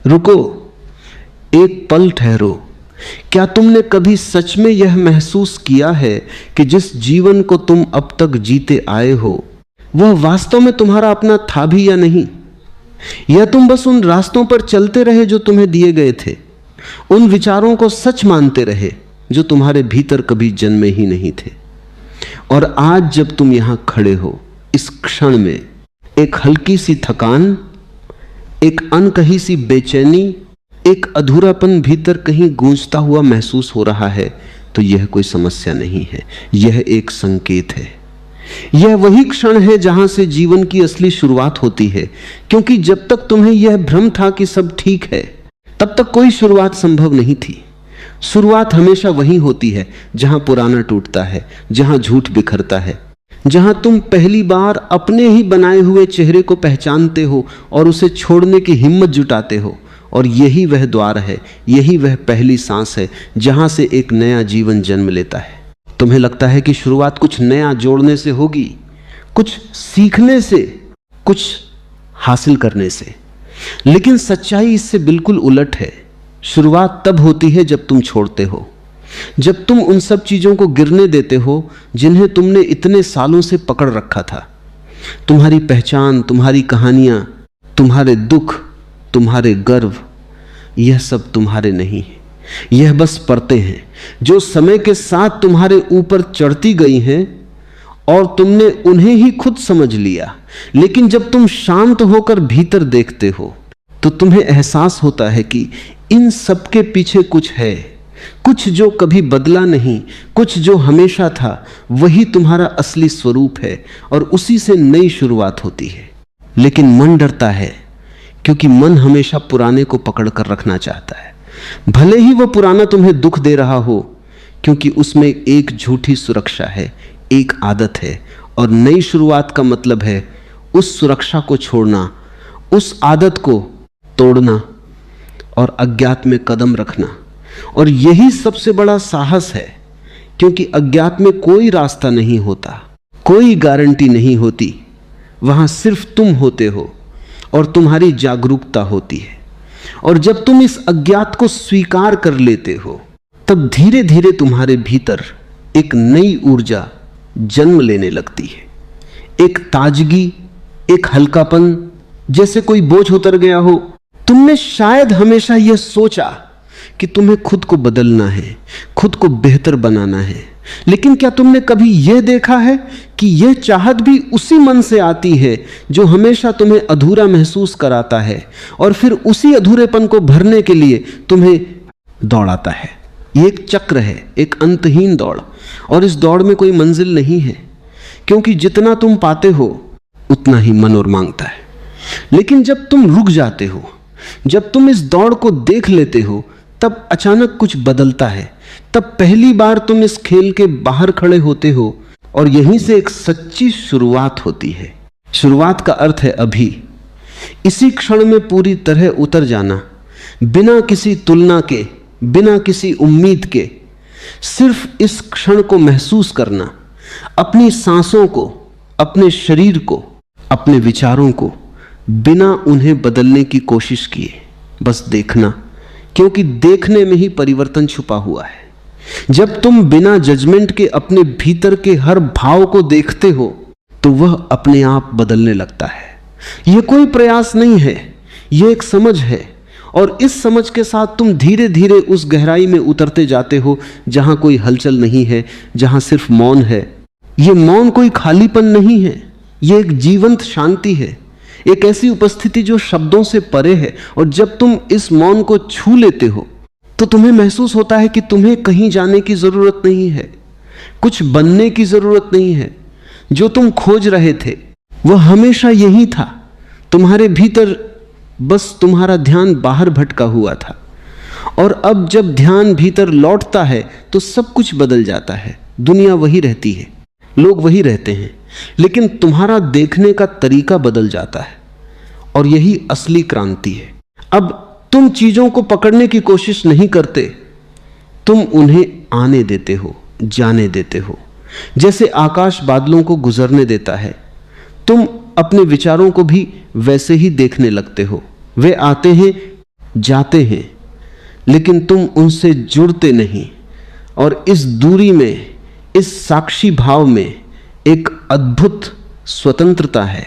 रुको, एक पल ठहरो। क्या तुमने कभी सच में यह महसूस किया है कि जिस जीवन को तुम अब तक जीते आए हो वह वास्तव में तुम्हारा अपना था भी या नहीं? या तुम बस उन रास्तों पर चलते रहे जो तुम्हें दिए गए थे, उन विचारों को सच मानते रहे जो तुम्हारे भीतर कभी जन्मे ही नहीं थे? और आज जब तुम यहां खड़े हो, इस क्षण में एक हल्की सी थकान, एक अनकही सी बेचैनी, एक अधूरापन भीतर कहीं गूंजता हुआ महसूस हो रहा है, तो यह कोई समस्या नहीं है, यह एक संकेत है। यह वही क्षण है जहां से जीवन की असली शुरुआत होती है, क्योंकि जब तक तुम्हें यह भ्रम था कि सब ठीक है, तब तक कोई शुरुआत संभव नहीं थी। शुरुआत हमेशा वहीं होती है जहां पुराना टूटता है, जहां झूठ बिखरता है, जहां तुम पहली बार अपने ही बनाए हुए चेहरे को पहचानते हो और उसे छोड़ने की हिम्मत जुटाते हो। और यही वह द्वार है, यही वह पहली सांस है जहां से एक नया जीवन जन्म लेता है। तुम्हें लगता है कि शुरुआत कुछ नया जोड़ने से होगी, कुछ सीखने से, कुछ हासिल करने से, लेकिन सच्चाई इससे बिल्कुल उलट है। शुरुआत तब होती है जब तुम छोड़ते हो, जब तुम उन सब चीजों को गिरने देते हो जिन्हें तुमने इतने सालों से पकड़ रखा था। तुम्हारी पहचान, तुम्हारी कहानियां, तुम्हारे दुख, तुम्हारे गर्व, यह सब तुम्हारे नहीं है। यह बस परतें हैं जो समय के साथ तुम्हारे ऊपर चढ़ती गई हैं और तुमने उन्हें ही खुद समझ लिया। लेकिन जब तुम शांत होकर भीतर देखते हो तो तुम्हें एहसास होता है कि इन सब के पीछे कुछ है, कुछ जो कभी बदला नहीं, कुछ जो हमेशा था। वही तुम्हारा असली स्वरूप है और उसी से नई शुरुआत होती है। लेकिन मन डरता है, क्योंकि मन हमेशा पुराने को पकड़ कर रखना चाहता है, भले ही वह पुराना तुम्हें दुख दे रहा हो, क्योंकि उसमें एक झूठी सुरक्षा है, एक आदत है। और नई शुरुआत का मतलब है उस सुरक्षा को छोड़ना, उस आदत को तोड़ना और अज्ञात में कदम रखना। और यही सबसे बड़ा साहस है, क्योंकि अज्ञात में कोई रास्ता नहीं होता, कोई गारंटी नहीं होती। वहां सिर्फ तुम होते हो और तुम्हारी जागरूकता होती है। और जब तुम इस अज्ञात को स्वीकार कर लेते हो, तब धीरे धीरे तुम्हारे भीतर एक नई ऊर्जा जन्म लेने लगती है। एक ताजगी, एक हल्कापन, जैसे कोई बोझ उतर गया हो। तुमने शायद हमेशा यह सोचा कि तुम्हें खुद को बदलना है, खुद को बेहतर बनाना है, लेकिन क्या तुमने कभी यह देखा है कि यह चाहत भी उसी मन से आती है जो हमेशा तुम्हें अधूरा महसूस कराता है और फिर उसी अधूरेपन को भरने के लिए तुम्हें दौड़ाता है? ये एक चक्र है, एक अंतहीन दौड़। और इस दौड़ में कोई मंजिल नहीं है, क्योंकि जितना तुम पाते हो उतना ही मन और मांगता है। लेकिन जब तुम रुक जाते हो, जब तुम इस दौड़ को देख लेते हो, तब अचानक कुछ बदलता है। तब पहली बार तुम इस खेल के बाहर खड़े होते हो और यहीं से एक सच्ची शुरुआत होती है। शुरुआत का अर्थ है अभी, इसी क्षण में पूरी तरह उतर जाना, बिना किसी तुलना के, बिना किसी उम्मीद के, सिर्फ इस क्षण को महसूस करना, अपनी सांसों को, अपने शरीर को, अपने विचारों को, बिना उन्हें बदलने की कोशिश किए बस देखना, क्योंकि देखने में ही परिवर्तन छुपा हुआ है। जब तुम बिना जजमेंट के अपने भीतर के हर भाव को देखते हो तो वह अपने आप बदलने लगता है। यह कोई प्रयास नहीं है, यह एक समझ है। और इस समझ के साथ तुम धीरे धीरे उस गहराई में उतरते जाते हो जहां कोई हलचल नहीं है, जहां सिर्फ मौन है। यह मौन कोई खालीपन नहीं है, यह एक जीवंत शांति है, एक ऐसी उपस्थिति जो शब्दों से परे है। और जब तुम इस मौन को छू लेते हो तो तुम्हें महसूस होता है कि तुम्हें कहीं जाने की जरूरत नहीं है, कुछ बनने की जरूरत नहीं है। जो तुम खोज रहे थे वह हमेशा यही था, तुम्हारे भीतर, बस तुम्हारा ध्यान बाहर भटका हुआ था। और अब जब ध्यान भीतर लौटता है तो सब कुछ बदल जाता है। दुनिया वही रहती है, लोग वही रहते हैं, लेकिन तुम्हारा देखने का तरीका बदल जाता है। और यही असली क्रांति है। अब तुम चीजों को पकड़ने की कोशिश नहीं करते, तुम उन्हें आने देते हो, जाने देते हो, जैसे आकाश बादलों को गुजरने देता है। तुम अपने विचारों को भी वैसे ही देखने लगते हो। वे आते हैं जाते हैं, लेकिन तुम उनसे जुड़ते नहीं। और इस दूरी में, इस साक्षी भाव में एक अद्भुत स्वतंत्रता है,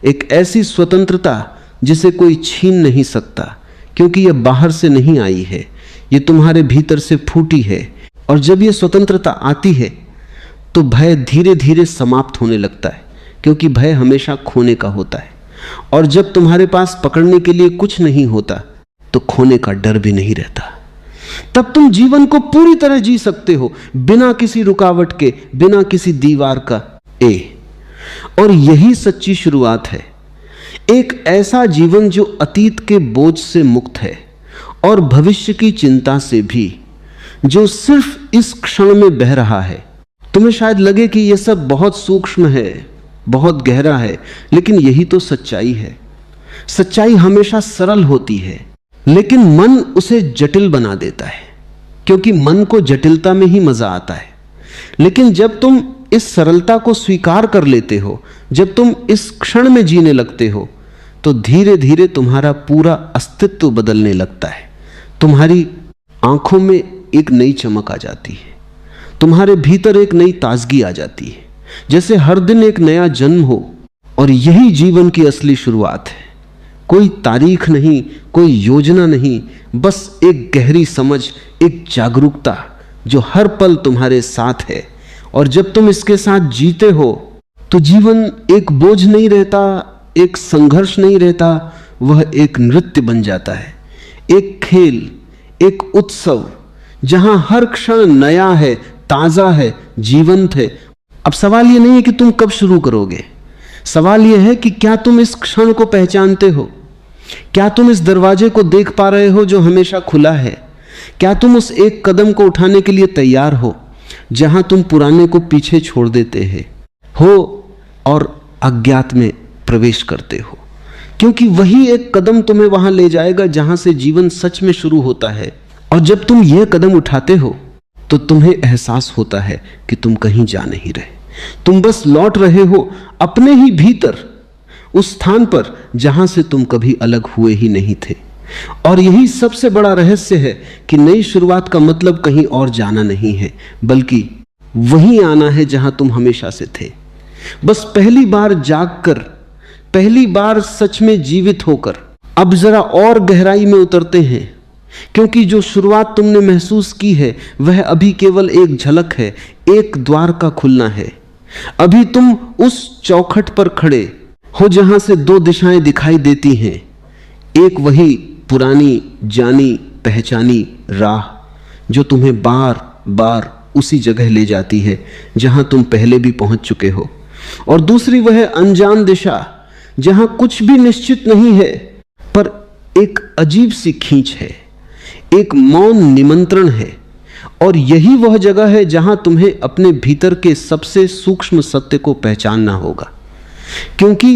एक ऐसी स्वतंत्रता जिसे कोई छीन नहीं सकता, क्योंकि यह बाहर से नहीं आई है, ये तुम्हारे भीतर से फूटी है। और जब यह स्वतंत्रता आती है तो भय धीरे धीरे समाप्त होने लगता है, क्योंकि भय हमेशा खोने का होता है। और जब तुम्हारे पास पकड़ने के लिए कुछ नहीं होता तो खोने का डर भी नहीं रहता। तब तुम जीवन को पूरी तरह जी सकते हो, बिना किसी रुकावट के, बिना किसी दीवार का। और यही सच्ची शुरुआत है, एक ऐसा जीवन जो अतीत के बोझ से मुक्त है और भविष्य की चिंता से भी, जो सिर्फ इस क्षण में बह रहा है। तुम्हें शायद लगे कि यह सब बहुत सूक्ष्म है, बहुत गहरा है, लेकिन यही तो सच्चाई है। सच्चाई हमेशा सरल होती है, लेकिन मन उसे जटिल बना देता है, क्योंकि मन को जटिलता में ही मजा आता है। लेकिन जब तुम इस सरलता को स्वीकार कर लेते हो, जब तुम इस क्षण में जीने लगते हो, तो धीरे धीरे तुम्हारा पूरा अस्तित्व बदलने लगता है। तुम्हारी आंखों में एक नई चमक आ जाती है, तुम्हारे भीतर एक नई ताजगी आ जाती है, जैसे हर दिन एक नया जन्म हो। और यही जीवन की असली शुरुआत है। कोई तारीख नहीं, कोई योजना नहीं, बस एक गहरी समझ, एक जागरूकता जो हर पल तुम्हारे साथ है। और जब तुम इसके साथ जीते हो तो जीवन एक बोझ नहीं रहता, एक संघर्ष नहीं रहता, वह एक नृत्य बन जाता है, एक खेल, एक उत्सव, जहां हर क्षण नया है, ताजा है, जीवंत है। अब सवाल यह नहीं है कि तुम कब शुरू करोगे, सवाल यह है कि क्या तुम इस क्षण को पहचानते हो? क्या तुम इस दरवाजे को देख पा रहे हो जो हमेशा खुला है? क्या तुम उस एक कदम को उठाने के लिए तैयार हो जहां तुम पुराने को पीछे छोड़ देते हो और अज्ञात में प्रवेश करते हो? क्योंकि वही एक कदम तुम्हें वहां ले जाएगा जहां से जीवन सच में शुरू होता है। और जब तुम यह कदम उठाते हो तो तुम्हें एहसास होता है कि तुम कहीं जा नहीं रहे, तुम बस लौट रहे हो अपने ही भीतर, उस स्थान पर जहां से तुम कभी अलग हुए ही नहीं थे। और यही सबसे बड़ा रहस्य है कि नई शुरुआत का मतलब कहीं और जाना नहीं है, बल्कि वहीं आना है जहां तुम हमेशा से थे। बस पहली बार जागकर, पहली बार सच में जीवित होकर अब जरा और गहराई में उतरते हैं, क्योंकि जो शुरुआत तुमने महसूस की है वह अभी केवल एक झलक है, एक द्वार का खुलना है। अभी तुम उस चौखट पर खड़े हो जहां से दो दिशाएं दिखाई देती हैं, एक वही पुरानी जानी पहचानी राह जो तुम्हें बार बार उसी जगह ले जाती है जहां तुम पहले भी पहुंच चुके हो, और दूसरी वह अनजान दिशा जहां कुछ भी निश्चित नहीं है, पर एक अजीब सी खींच है, एक मौन निमंत्रण है। और यही वह जगह है जहां तुम्हें अपने भीतर के सबसे सूक्ष्म सत्य को पहचानना होगा, क्योंकि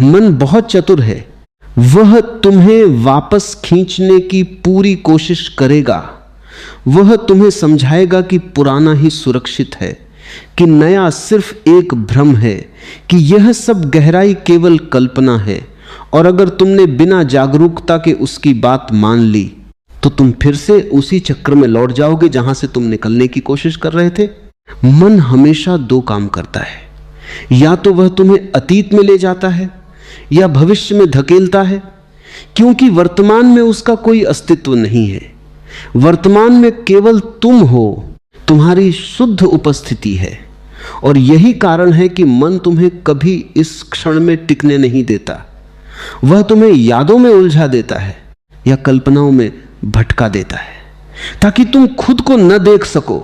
मन बहुत चतुर है। वह तुम्हें वापस खींचने की पूरी कोशिश करेगा। वह तुम्हें समझाएगा कि पुराना ही सुरक्षित है, कि नया सिर्फ एक भ्रम है, कि यह सब गहराई केवल कल्पना है। और अगर तुमने बिना जागरूकता के उसकी बात मान ली तो तुम फिर से उसी चक्र में लौट जाओगे जहां से तुम निकलने की कोशिश कर रहे थे। मन हमेशा दो काम करता है, या तो वह तुम्हें अतीत में ले जाता है या भविष्य में धकेलता है, क्योंकि वर्तमान में उसका कोई अस्तित्व नहीं है। वर्तमान में केवल तुम हो, तुम्हारी शुद्ध उपस्थिति है। और यही कारण है कि मन तुम्हें कभी इस क्षण में टिकने नहीं देता। वह तुम्हें यादों में उलझा देता है या कल्पनाओं में भटका देता है, ताकि तुम खुद को न देख सको,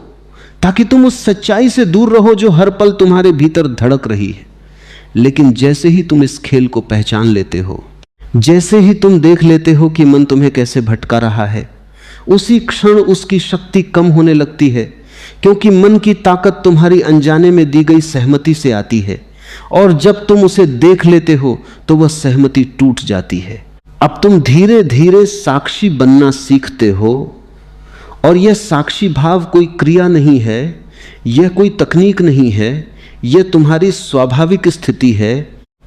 ताकि तुम उस सच्चाई से दूर रहो जो हर पल तुम्हारे भीतर धड़क रही है। लेकिन जैसे ही तुम इस खेल को पहचान लेते हो, जैसे ही तुम देख लेते हो कि मन तुम्हें कैसे भटका रहा है, उसी क्षण उसकी शक्ति कम होने लगती है, क्योंकि मन की ताकत तुम्हारी अनजाने में दी गई सहमति से आती है। और जब तुम उसे देख लेते हो तो वह सहमति टूट जाती है। अब तुम धीरे धीरे साक्षी बनना सीखते हो। और यह साक्षी भाव कोई क्रिया नहीं है, यह कोई तकनीक नहीं है, यह तुम्हारी स्वाभाविक स्थिति है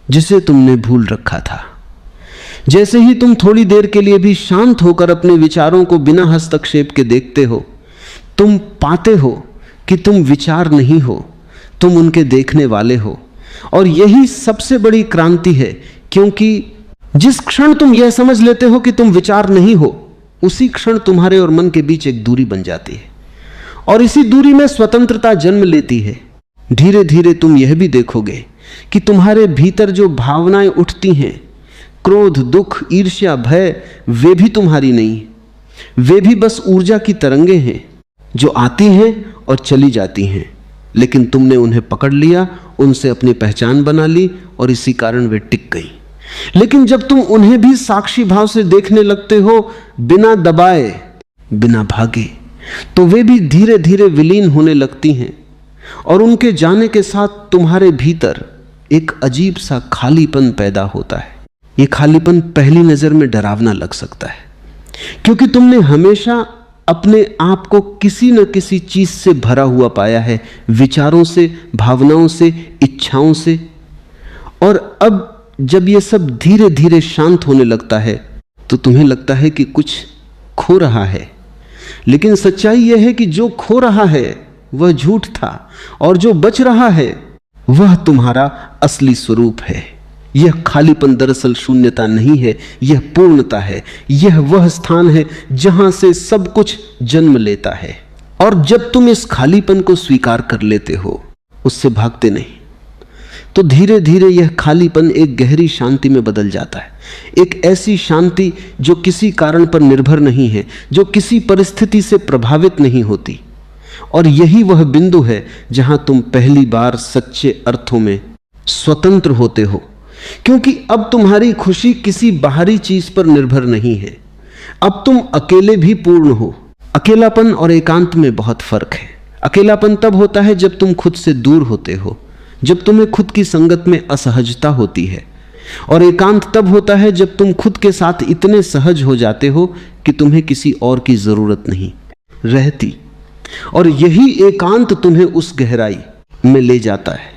जिसे तुमने भूल रखा था। जैसे ही तुम थोड़ी देर के लिए भी शांत होकर अपने विचारों को बिना हस्तक्षेप के देखते हो, तुम पाते हो कि तुम विचार नहीं हो, तुम उनके देखने वाले हो। और यही सबसे बड़ी क्रांति है, क्योंकि जिस क्षण तुम यह समझ लेते हो कि तुम विचार नहीं हो, उसी क्षण तुम्हारे और मन के बीच एक दूरी बन जाती है, और इसी दूरी में स्वतंत्रता जन्म लेती है। धीरे धीरे तुम यह भी देखोगे कि तुम्हारे भीतर जो भावनाएं उठती हैं, क्रोध, दुख, ईर्ष्या, भय, वे भी तुम्हारी नहीं, वे भी बस ऊर्जा की तरंगें हैं जो आती हैं और चली जाती हैं, लेकिन तुमने उन्हें पकड़ लिया, उनसे अपनी पहचान बना ली, और इसी कारण वे टिक गई। लेकिन जब तुम उन्हें भी साक्षी भाव से देखने लगते हो, बिना दबाए, बिना भागे, तो वे भी धीरे धीरे विलीन होने लगती हैं, और उनके जाने के साथ तुम्हारे भीतर एक अजीब सा खालीपन पैदा होता है। ये खालीपन पहली नजर में डरावना लग सकता है, क्योंकि तुमने हमेशा अपने आप को किसी न किसी चीज से भरा हुआ पाया है, विचारों से, भावनाओं से, इच्छाओं से। और अब जब ये सब धीरे धीरे शांत होने लगता है, तो तुम्हें लगता है कि कुछ खो रहा है। लेकिन सच्चाई यह है कि जो खो रहा है वह झूठ था, और जो बच रहा है वह तुम्हारा असली स्वरूप है। यह खालीपन दरअसल शून्यता नहीं है, यह पूर्णता है। यह वह स्थान है जहां से सब कुछ जन्म लेता है। और जब तुम इस खालीपन को स्वीकार कर लेते हो, उससे भागते नहीं, तो धीरे धीरे यह खालीपन एक गहरी शांति में बदल जाता है। एक ऐसी शांति जो किसी कारण पर निर्भर नहीं है, जो किसी परिस्थिति से प्रभावित नहीं होती। और यही वह बिंदु है जहां तुम पहली बार सच्चे अर्थों में स्वतंत्र होते हो, क्योंकि अब तुम्हारी खुशी किसी बाहरी चीज पर निर्भर नहीं है। अब तुम अकेले भी पूर्ण हो। अकेलापन और एकांत में बहुत फर्क है। अकेलापन तब होता है जब तुम खुद से दूर होते हो, जब तुम्हें खुद की संगत में असहजता होती है। और एकांत तब होता है जब तुम खुद के साथ इतने सहज हो जाते हो कि तुम्हें किसी और की जरूरत नहीं रहती। और यही एकांत तुम्हें उस गहराई में ले जाता है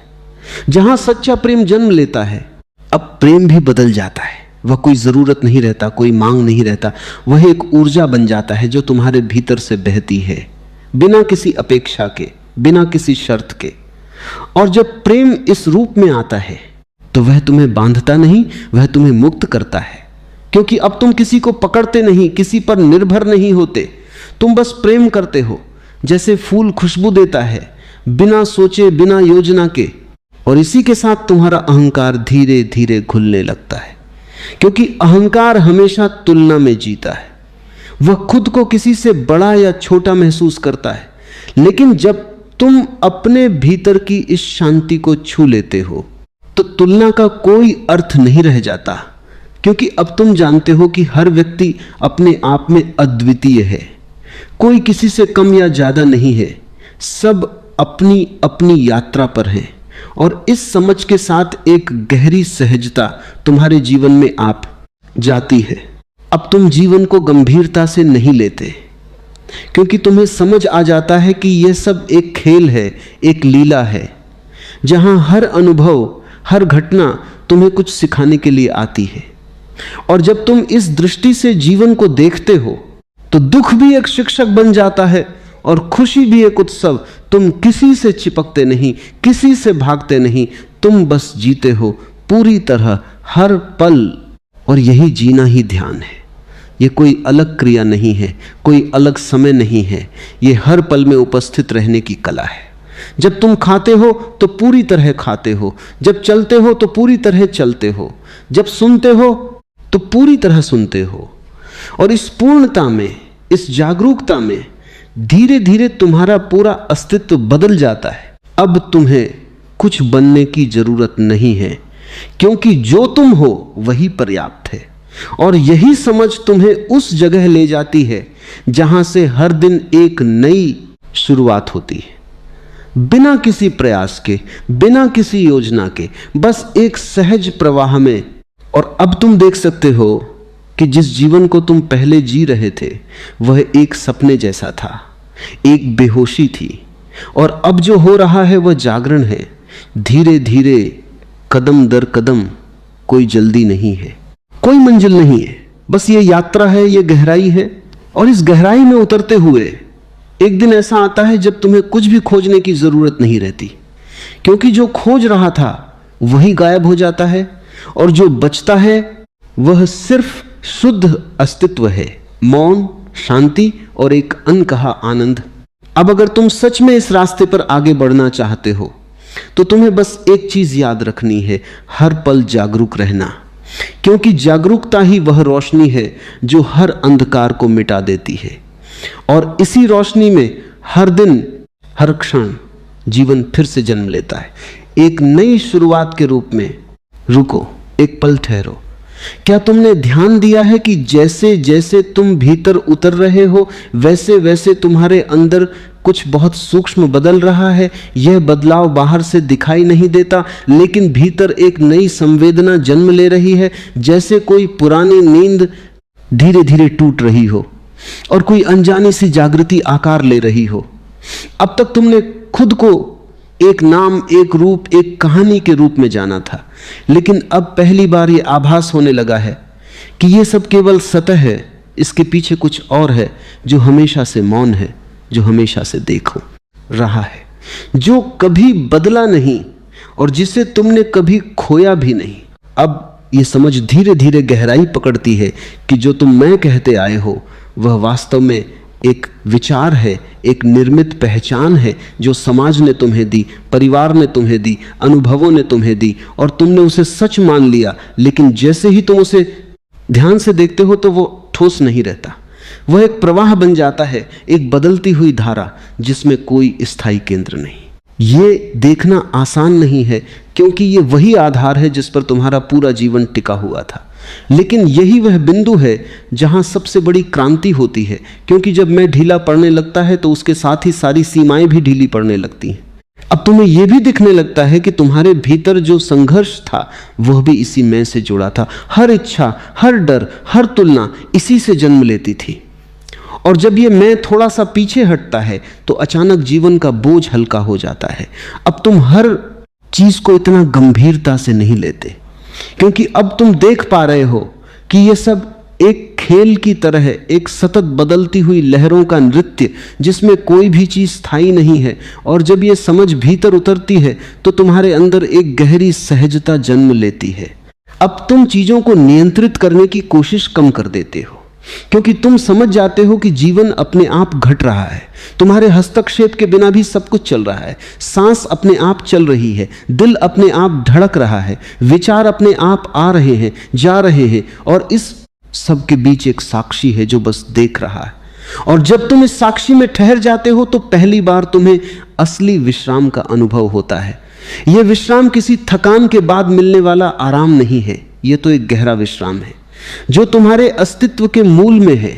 जहां सच्चा प्रेम जन्म लेता है। अब प्रेम भी बदल जाता है, वह कोई जरूरत नहीं रहता, कोई मांग नहीं रहता, वह एक ऊर्जा बन जाता है जो तुम्हारे भीतर से बहती है, बिना किसी अपेक्षा के, बिना किसी शर्त के। और जब प्रेम इस रूप में आता है तो वह तुम्हें बांधता नहीं, वह तुम्हें मुक्त करता है, क्योंकि अब तुम किसी को पकड़ते नहीं, किसी पर निर्भर नहीं होते। तुम बस प्रेम करते हो, जैसे फूल खुशबू देता है, बिना सोचे, बिना योजना के। और इसी के साथ तुम्हारा अहंकार धीरे धीरे घुलने लगता है, क्योंकि अहंकार हमेशा तुलना में जीता है। वह खुद को किसी से बड़ा या छोटा महसूस करता है। लेकिन जब तुम अपने भीतर की इस शांति को छू लेते हो, तो तुलना का कोई अर्थ नहीं रह जाता, क्योंकि अब तुम जानते हो कि हर व्यक्ति अपने आप में अद्वितीय है। कोई किसी से कम या ज्यादा नहीं है, सब अपनी अपनी यात्रा पर है। और इस समझ के साथ एक गहरी सहजता तुम्हारे जीवन में आप जाती है। अब तुम जीवन को गंभीरता से नहीं लेते, क्योंकि तुम्हें समझ आ जाता है कि यह सब एक खेल है, एक लीला है, जहां हर अनुभव, हर घटना तुम्हें कुछ सिखाने के लिए आती है। और जब तुम इस दृष्टि से जीवन को देखते हो, तो दुख भी एक शिक्षक बन जाता है और खुशी भी एक उत्सव। तुम किसी से चिपकते नहीं, किसी से भागते नहीं, तुम बस जीते हो पूरी तरह हर पल। और यही जीना ही ध्यान है। ये कोई अलग क्रिया नहीं है, कोई अलग समय नहीं है, ये हर पल में उपस्थित रहने की कला है। जब तुम खाते हो तो पूरी तरह खाते हो, जब चलते हो तो पूरी तरह चलते हो, जब सुनते हो तो पूरी तरह सुनते हो। और इस पूर्णता में, इस जागरूकता में धीरे धीरे तुम्हारा पूरा अस्तित्व बदल जाता है। अब तुम्हें कुछ बनने की जरूरत नहीं है, क्योंकि जो तुम हो वही पर्याप्त है। और यही समझ तुम्हें उस जगह ले जाती है जहां से हर दिन एक नई शुरुआत होती है, बिना किसी प्रयास के, बिना किसी योजना के, बस एक सहज प्रवाह में। और अब तुम देख सकते हो कि जिस जीवन को तुम पहले जी रहे थे वह एक सपने जैसा था, एक बेहोशी थी। और अब जो हो रहा है वह जागरण है, धीरे धीरे, कदम दर कदम। कोई जल्दी नहीं है, कोई मंजिल नहीं है, बस ये यात्रा है, ये गहराई है। और इस गहराई में उतरते हुए एक दिन ऐसा आता है जब तुम्हें कुछ भी खोजने की जरूरत नहीं रहती, क्योंकि जो खोज रहा था वही गायब हो जाता है, और जो बचता है वह सिर्फ शुद्ध अस्तित्व है, मौन, शांति और एक अनकहा आनंद। अब अगर तुम सच में इस रास्ते पर आगे बढ़ना चाहते हो तो तुम्हें बस एक चीज याद रखनी है, हर पल जागरूक रहना, क्योंकि जागरूकता ही वह रोशनी है जो हर अंधकार को मिटा देती है। और इसी रोशनी में हर दिन, हर क्षण जीवन फिर से जन्म लेता है, एक नई शुरुआत के रूप में। रुको, एक पल ठहरो। क्या तुमने ध्यान दिया है कि जैसे जैसे तुम भीतर उतर रहे हो वैसे वैसे तुम्हारे अंदर कुछ बहुत सूक्ष्म बदल रहा है। यह बदलाव बाहर से दिखाई नहीं देता, लेकिन भीतर एक नई संवेदना जन्म ले रही है, जैसे कोई पुरानी नींद धीरे धीरे टूट रही हो और कोई अनजानी सी जागृति आकार ले रही हो। अब तक तुमने खुद को एक नाम, एक रूप, एक कहानी के रूप में जाना था, लेकिन अब पहली बार यह आभास होने लगा है कि यह सब केवल सतह है, इसके पीछे कुछ और है जो हमेशा से मौन है, जो हमेशा से देखो रहा है, जो कभी बदला नहीं और जिसे तुमने कभी खोया भी नहीं। अब यह समझ धीरे धीरे गहराई पकड़ती है कि जो तुम मैं कहते आए हो वह वास्तव में एक विचार है, एक निर्मित पहचान है जो समाज ने तुम्हें दी, परिवार ने तुम्हें दी, अनुभवों ने तुम्हें दी, और तुमने उसे सच मान लिया। लेकिन जैसे ही तुम उसे ध्यान से देखते हो तो वो ठोस नहीं रहता, वह एक प्रवाह बन जाता है, एक बदलती हुई धारा जिसमें कोई स्थायी केंद्र नहीं। ये देखना आसान नहीं है, क्योंकि ये वही आधार है जिस पर तुम्हारा पूरा जीवन टिका हुआ था। लेकिन यही वह बिंदु है जहां सबसे बड़ी क्रांति होती है, क्योंकि जब मैं ढीला पड़ने लगता है तो उसके साथ ही सारी सीमाएं भी ढीली पड़ने लगती हैं। अब तुम्हें यह भी दिखने लगता है कि तुम्हारे भीतर जो संघर्ष था वह भी इसी मैं से जुड़ा था। हर इच्छा, हर डर, हर तुलना इसी से जन्म लेती थी। और जब ये मैं थोड़ा सा पीछे हटता है तो अचानक जीवन का बोझ हल्का हो जाता है। अब तुम हर चीज को इतना गंभीरता से नहीं लेते, क्योंकि अब तुम देख पा रहे हो कि यह सब एक खेल की तरह है, एक सतत बदलती हुई लहरों का नृत्य जिसमें कोई भी चीज स्थायी नहीं है। और जब यह समझ भीतर उतरती है तो तुम्हारे अंदर एक गहरी सहजता जन्म लेती है। अब तुम चीजों को नियंत्रित करने की कोशिश कम कर देते हो, क्योंकि तुम समझ जाते हो कि जीवन अपने आप घट रहा है, तुम्हारे हस्तक्षेप के बिना भी सब कुछ चल रहा है। सांस अपने आप चल रही है, दिल अपने आप धड़क रहा है, विचार अपने आप आ रहे हैं, जा रहे हैं, और इस सब के बीच एक साक्षी है जो बस देख रहा है। और जब तुम इस साक्षी में ठहर जाते हो तो पहली बार तुम्हें असली विश्राम का अनुभव होता है। यह विश्राम किसी थकान के बाद मिलने वाला आराम नहीं है, यह तो एक गहरा विश्राम है जो तुम्हारे अस्तित्व के मूल में है।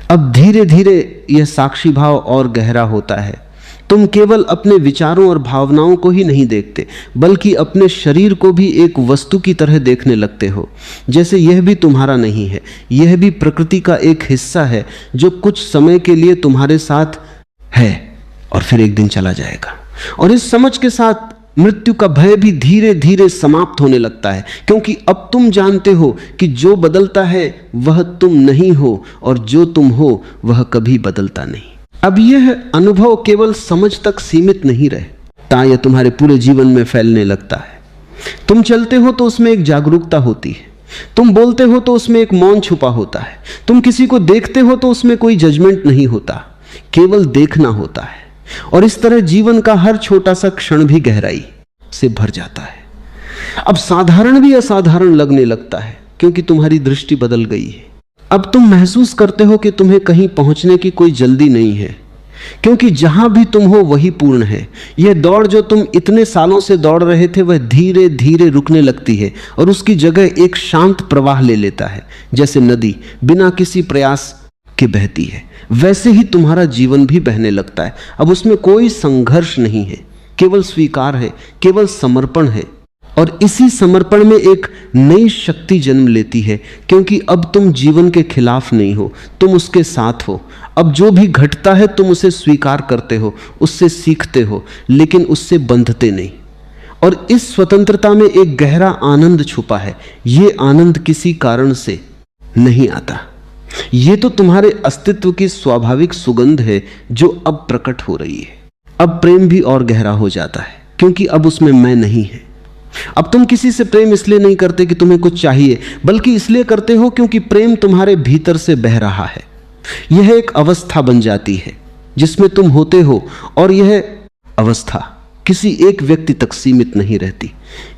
अब धीरे धीरे यह साक्षी भाव और गहरा होता है। तुम केवल अपने विचारों और भावनाओं को ही नहीं देखते, बल्कि अपने शरीर को भी एक वस्तु की तरह देखने लगते हो, जैसे यह भी तुम्हारा नहीं है, यह भी प्रकृति का एक हिस्सा है जो कुछ समय के लिए तुम्हारे साथ है और फिर एक दिन चला जाएगा। और इस समझ के साथ मृत्यु का भय भी धीरे धीरे समाप्त होने लगता है, क्योंकि अब तुम जानते हो कि जो बदलता है वह तुम नहीं हो और जो तुम हो वह कभी बदलता नहीं। अब यह अनुभव केवल समझ तक सीमित नहीं रहता, यह तुम्हारे पूरे जीवन में फैलने लगता है। तुम चलते हो तो उसमें एक जागरूकता होती है, तुम बोलते हो तो उसमें एक मौन छुपा होता है, तुम किसी को देखते हो तो उसमें कोई जजमेंट नहीं होता, केवल देखना होता है। और इस तरह जीवन का हर छोटा सा क्षण भी गहराई से भर जाता है। अब साधारण भी असाधारण लगने लगता है, क्योंकि तुम्हारी दृष्टि बदल गई है। अब तुम महसूस करते हो कि तुम्हें कहीं पहुंचने की कोई जल्दी नहीं है, क्योंकि जहां भी तुम हो वही पूर्ण है। यह दौड़ जो तुम इतने सालों से दौड़ रहे थे वह धीरे धीरे रुकने लगती है और उसकी जगह एक शांत प्रवाह ले लेता है। जैसे नदी बिना किसी प्रयास के बहती है, वैसे ही तुम्हारा जीवन भी बहने लगता है। अब उसमें कोई संघर्ष नहीं है, केवल स्वीकार है, केवल समर्पण है। और इसी समर्पण में एक नई शक्ति जन्म लेती है, क्योंकि अब तुम जीवन के खिलाफ नहीं हो, तुम उसके साथ हो। अब जो भी घटता है तुम उसे स्वीकार करते हो, उससे सीखते हो, लेकिन उससे बंधते नहीं। और इस स्वतंत्रता में एक गहरा आनंद छुपा है। ये आनंद किसी कारण से नहीं आता, ये तो तुम्हारे अस्तित्व की स्वाभाविक सुगंध है जो अब प्रकट हो रही है। अब प्रेम भी और गहरा हो जाता है क्योंकि अब उसमें मैं नहीं है। अब तुम किसी से प्रेम इसलिए नहीं करते कि तुम्हें कुछ चाहिए, बल्कि इसलिए करते हो क्योंकि प्रेम तुम्हारे भीतर से बह रहा है। यह एक अवस्था बन जाती है जिसमें तुम होते हो, और यह अवस्था किसी एक व्यक्ति तक सीमित नहीं रहती,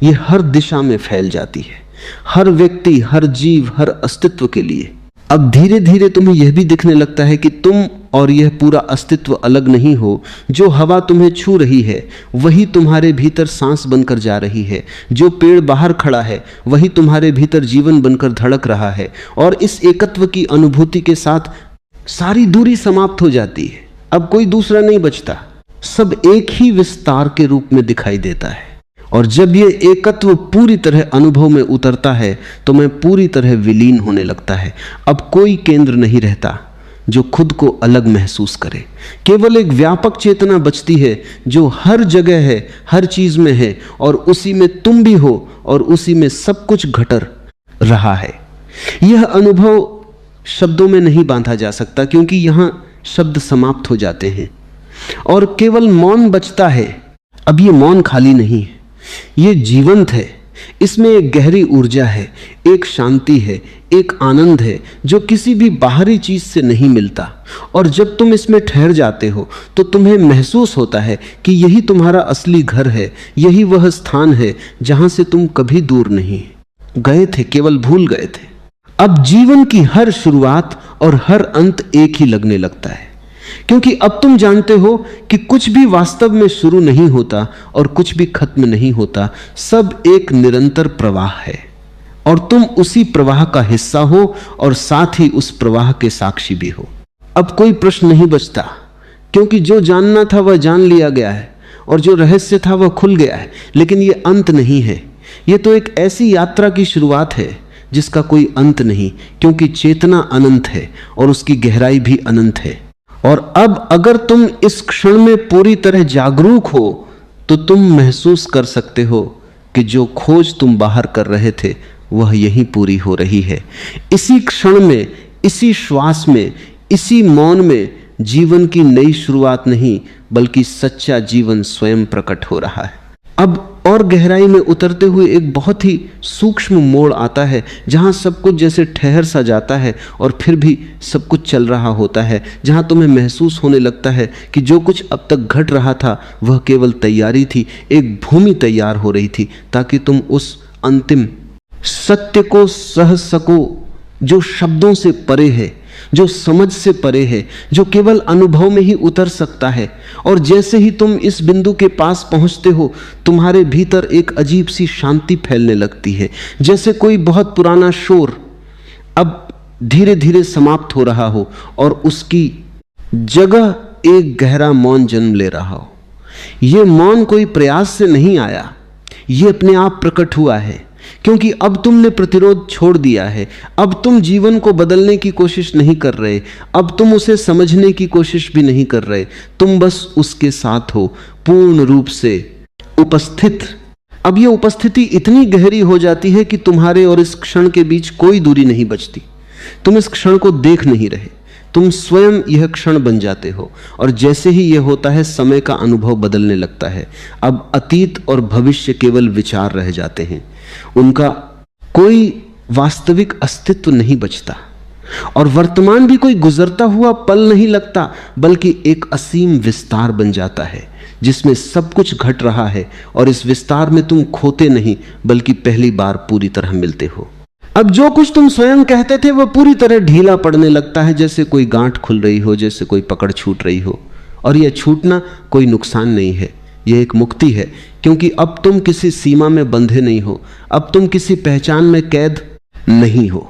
यह हर दिशा में फैल जाती है, हर व्यक्ति, हर जीव, हर अस्तित्व के लिए। अब धीरे धीरे तुम्हें यह भी दिखने लगता है कि तुम और यह पूरा अस्तित्व अलग नहीं हो। जो हवा तुम्हें छू रही है वही तुम्हारे भीतर सांस बनकर जा रही है, जो पेड़ बाहर खड़ा है वही तुम्हारे भीतर जीवन बनकर धड़क रहा है। और इस एकत्व की अनुभूति के साथ सारी दूरी समाप्त हो जाती है। अब कोई दूसरा नहीं बचता, सब एक ही विस्तार के रूप में दिखाई देता है। और जब यह एकत्व पूरी तरह अनुभव में उतरता है तो मैं पूरी तरह विलीन होने लगता है। अब कोई केंद्र नहीं रहता जो खुद को अलग महसूस करे, केवल एक व्यापक चेतना बचती है जो हर जगह है, हर चीज में है, और उसी में तुम भी हो और उसी में सब कुछ घट रहा है। यह अनुभव शब्दों में नहीं बांधा जा सकता क्योंकि यहां शब्द समाप्त हो जाते हैं और केवल मौन बचता है। अब ये मौन खाली नहीं है, ये जीवंत है। इसमें एक गहरी ऊर्जा है, एक शांति है, एक आनंद है जो किसी भी बाहरी चीज से नहीं मिलता। और जब तुम इसमें ठहर जाते हो तो तुम्हें महसूस होता है कि यही तुम्हारा असली घर है, यही वह स्थान है जहां से तुम कभी दूर नहीं गए थे, केवल भूल गए थे। अब जीवन की हर शुरुआत और हर अंत एक ही लगने लगता है, क्योंकि अब तुम जानते हो कि कुछ भी वास्तव में शुरू नहीं होता और कुछ भी खत्म नहीं होता, सब एक निरंतर प्रवाह है और तुम उसी प्रवाह का हिस्सा हो और साथ ही उस प्रवाह के साक्षी भी हो। अब कोई प्रश्न नहीं बचता क्योंकि जो जानना था वह जान लिया गया है और जो रहस्य था वह खुल गया है। लेकिन यह अंत नहीं है, यह तो एक ऐसी यात्रा की शुरुआत है जिसका कोई अंत नहीं, क्योंकि चेतना अनंत है और उसकी गहराई भी अनंत है। और अब अगर तुम इस क्षण में पूरी तरह जागरूक हो तो तुम महसूस कर सकते हो कि जो खोज तुम बाहर कर रहे थे वह यहीं पूरी हो रही है। इसी क्षण में, इसी श्वास में, इसी मौन में जीवन की नई शुरुआत नहीं बल्कि सच्चा जीवन स्वयं प्रकट हो रहा है। अब और गहराई में उतरते हुए एक बहुत ही सूक्ष्म मोड़ आता है जहां सब कुछ जैसे ठहर सा जाता है और फिर भी सब कुछ चल रहा होता है, जहां तुम्हें महसूस होने लगता है कि जो कुछ अब तक घट रहा था वह केवल तैयारी थी, एक भूमि तैयार हो रही थी ताकि तुम उस अंतिम सत्य को सह सको जो शब्दों से परे है, जो समझ से परे है, जो केवल अनुभव में ही उतर सकता है। और जैसे ही तुम इस बिंदु के पास पहुंचते हो तुम्हारे भीतर एक अजीब सी शांति फैलने लगती है, जैसे कोई बहुत पुराना शोर अब धीरे धीरे समाप्त हो रहा हो और उसकी जगह एक गहरा मौन जन्म ले रहा हो। यह मौन कोई प्रयास से नहीं आया, यह अपने आप प्रकट हुआ है क्योंकि अब तुमने प्रतिरोध छोड़ दिया है। अब तुम जीवन को बदलने की कोशिश नहीं कर रहे, अब तुम उसे समझने की कोशिश भी नहीं कर रहे, तुम बस उसके साथ हो, पूर्ण रूप से उपस्थित। अब यह उपस्थिति इतनी गहरी हो जाती है कि तुम्हारे और इस क्षण के बीच कोई दूरी नहीं बचती। तुम इस क्षण को देख नहीं रहे, तुम स्वयं यह क्षण बन जाते हो। और जैसे ही यह होता है समय का अनुभव बदलने लगता है। अब अतीत और भविष्य केवल विचार रह जाते हैं, उनका कोई वास्तविक अस्तित्व नहीं बचता और वर्तमान भी कोई गुजरता हुआ पल नहीं लगता बल्कि एक असीम विस्तार बन जाता है जिसमें सब कुछ घट रहा है। और इस विस्तार में तुम खोते नहीं बल्कि पहली बार पूरी तरह मिलते हो। अब जो कुछ तुम स्वयं कहते थे वह पूरी तरह ढीला पड़ने लगता है, जैसे कोई गांठ खुल रही हो, जैसे कोई पकड़ छूट रही हो। और यह छूटना कोई नुकसान नहीं है, यह एक मुक्ति है, क्योंकि अब तुम किसी सीमा में बंधे नहीं हो, अब तुम किसी पहचान में कैद नहीं हो,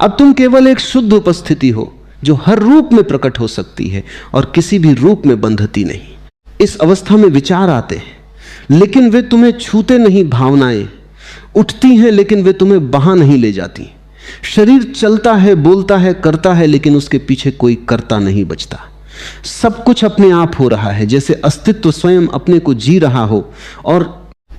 अब तुम केवल एक शुद्ध उपस्थिति हो जो हर रूप में प्रकट हो सकती है और किसी भी रूप में बंधती नहीं। इस अवस्था में विचार आते हैं लेकिन वे तुम्हें छूते नहीं, भावनाएं उठती हैं लेकिन वे तुम्हें बहा नहीं ले जाती। शरीर चलता है, बोलता है, करता है, लेकिन उसके पीछे कोई कर्ता नहीं बचता। सब कुछ अपने आप हो रहा है, जैसे अस्तित्व स्वयं अपने को जी रहा हो और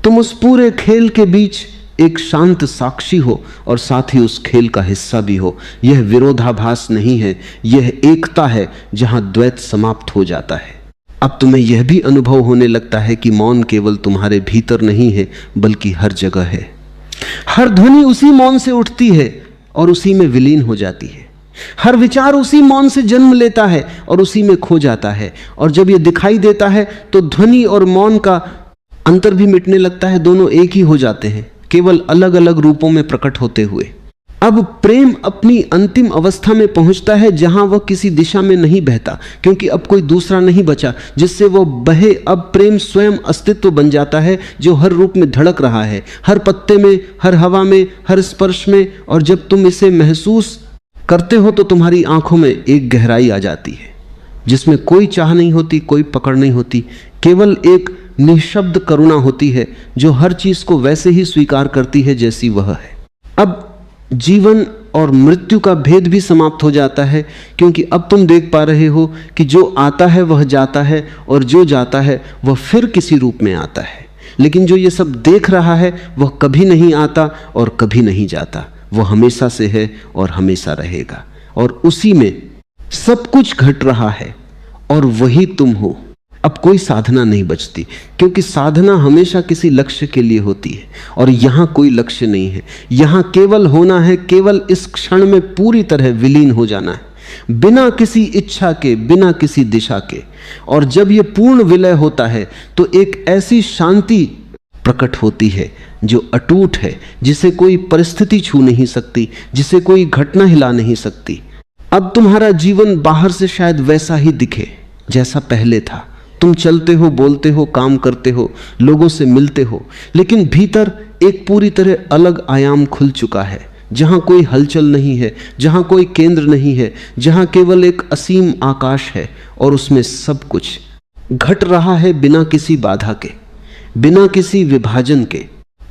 तुम उस पूरे खेल के बीच एक शांत साक्षी हो और साथ ही उस खेल का हिस्सा भी हो। यह विरोधाभास नहीं है, यह एकता है जहां द्वैत समाप्त हो जाता है। अब तुम्हें यह भी अनुभव होने लगता है कि मौन केवल तुम्हारे भीतर नहीं है बल्कि हर जगह है। हर ध्वनि उसी मौन से उठती है और उसी में विलीन हो जाती है। हर विचार उसी मौन से जन्म लेता है और उसी में खो जाता है। और जब यह दिखाई देता है तो ध्वनि और मौन का अंतर भी मिटने लगता है, दोनों एक ही हो जाते हैं, केवल अलग अलग रूपों में प्रकट होते हुए। अब प्रेम अपनी अंतिम अवस्था में पहुंचता है जहां वह किसी दिशा में नहीं बहता, क्योंकि अब कोई दूसरा नहीं बचा जिससे वह बहे। अब प्रेम स्वयं अस्तित्व बन जाता है जो हर रूप में धड़क रहा है, हर पत्ते में, हर हवा में, हर स्पर्श में। और जब तुम इसे महसूस करते हो तो तुम्हारी आंखों में एक गहराई आ जाती है जिसमें कोई चाह नहीं होती, कोई पकड़ नहीं होती, केवल एक निःशब्द करुणा होती है जो हर चीज को वैसे ही स्वीकार करती है जैसी वह है। अब जीवन और मृत्यु का भेद भी समाप्त हो जाता है, क्योंकि अब तुम देख पा रहे हो कि जो आता है वह जाता है और जो जाता है वह फिर किसी रूप में आता है। लेकिन जो ये सब देख रहा है वह कभी नहीं आता और कभी नहीं जाता, वह हमेशा से है और हमेशा रहेगा। और उसी में सब कुछ घट रहा है और वही तुम हो। अब कोई साधना नहीं बचती, क्योंकि साधना हमेशा किसी लक्ष्य के लिए होती है और यहां कोई लक्ष्य नहीं है। यहां केवल होना है, केवल इस क्षण में पूरी तरह विलीन हो जाना है, बिना किसी इच्छा के, बिना किसी दिशा के। और जब यह पूर्ण विलय होता है तो एक ऐसी शांति प्रकट होती है जो अटूट है, जिसे कोई परिस्थिति छू नहीं सकती, जिसे कोई घटना हिला नहीं सकती। अब तुम्हारा जीवन बाहर से शायद वैसा ही दिखे जैसा पहले था। तुम चलते हो, बोलते हो, काम करते हो, लोगों से मिलते हो, लेकिन भीतर एक पूरी तरह अलग आयाम खुल चुका है, जहां कोई हलचल नहीं है, जहां कोई केंद्र नहीं है, जहां केवल एक असीम आकाश है और उसमें सब कुछ घट रहा है बिना किसी बाधा के, बिना किसी विभाजन के।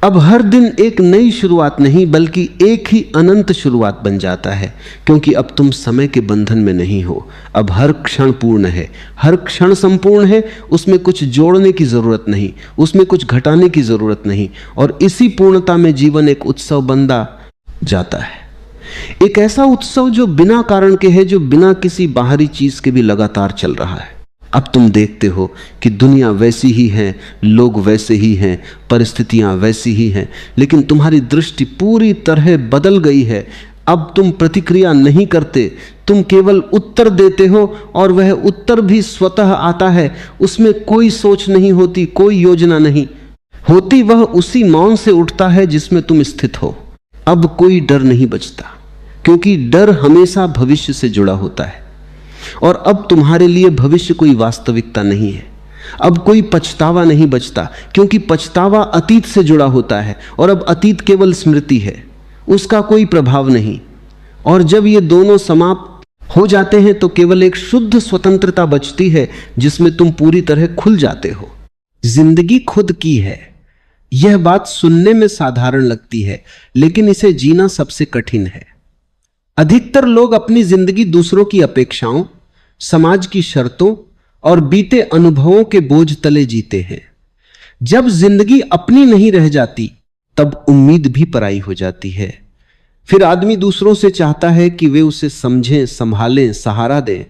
अब हर दिन एक नई शुरुआत नहीं बल्कि एक ही अनंत शुरुआत बन जाता है, क्योंकि अब तुम समय के बंधन में नहीं हो। अब हर क्षण पूर्ण है, हर क्षण संपूर्ण है, उसमें कुछ जोड़ने की जरूरत नहीं, उसमें कुछ घटाने की जरूरत नहीं। और इसी पूर्णता में जीवन एक उत्सव बनता जाता है, एक ऐसा उत्सव जो बिना कारण के है, जो बिना किसी बाहरी चीज के भी लगातार चल रहा है। अब तुम देखते हो कि दुनिया वैसी ही है, लोग वैसे ही हैं, परिस्थितियां वैसी ही हैं, लेकिन तुम्हारी दृष्टि पूरी तरह बदल गई है। अब तुम प्रतिक्रिया नहीं करते, तुम केवल उत्तर देते हो और वह उत्तर भी स्वतः आता है। उसमें कोई सोच नहीं होती, कोई योजना नहीं होती, वह उसी मौन से उठता है जिसमें तुम स्थित हो। अब कोई डर नहीं बचता, क्योंकि डर हमेशा भविष्य से जुड़ा होता है और अब तुम्हारे लिए भविष्य कोई वास्तविकता नहीं है। अब कोई पछतावा नहीं बचता, क्योंकि पछतावा अतीत से जुड़ा होता है और अब अतीत केवल स्मृति है, उसका कोई प्रभाव नहीं। और जब ये दोनों समाप्त हो जाते हैं तो केवल एक शुद्ध स्वतंत्रता बचती है जिसमें तुम पूरी तरह खुल जाते हो। जिंदगी खुद की है, यह बात सुनने में साधारण लगती है, लेकिन इसे जीना सबसे कठिन है। अधिकतर लोग अपनी जिंदगी दूसरों की अपेक्षाओं, समाज की शर्तों और बीते अनुभवों के बोझ तले जीते हैं। जब जिंदगी अपनी नहीं रह जाती तब उम्मीद भी पराई हो जाती है। फिर आदमी दूसरों से चाहता है कि वे उसे समझें, संभालें, सहारा दें।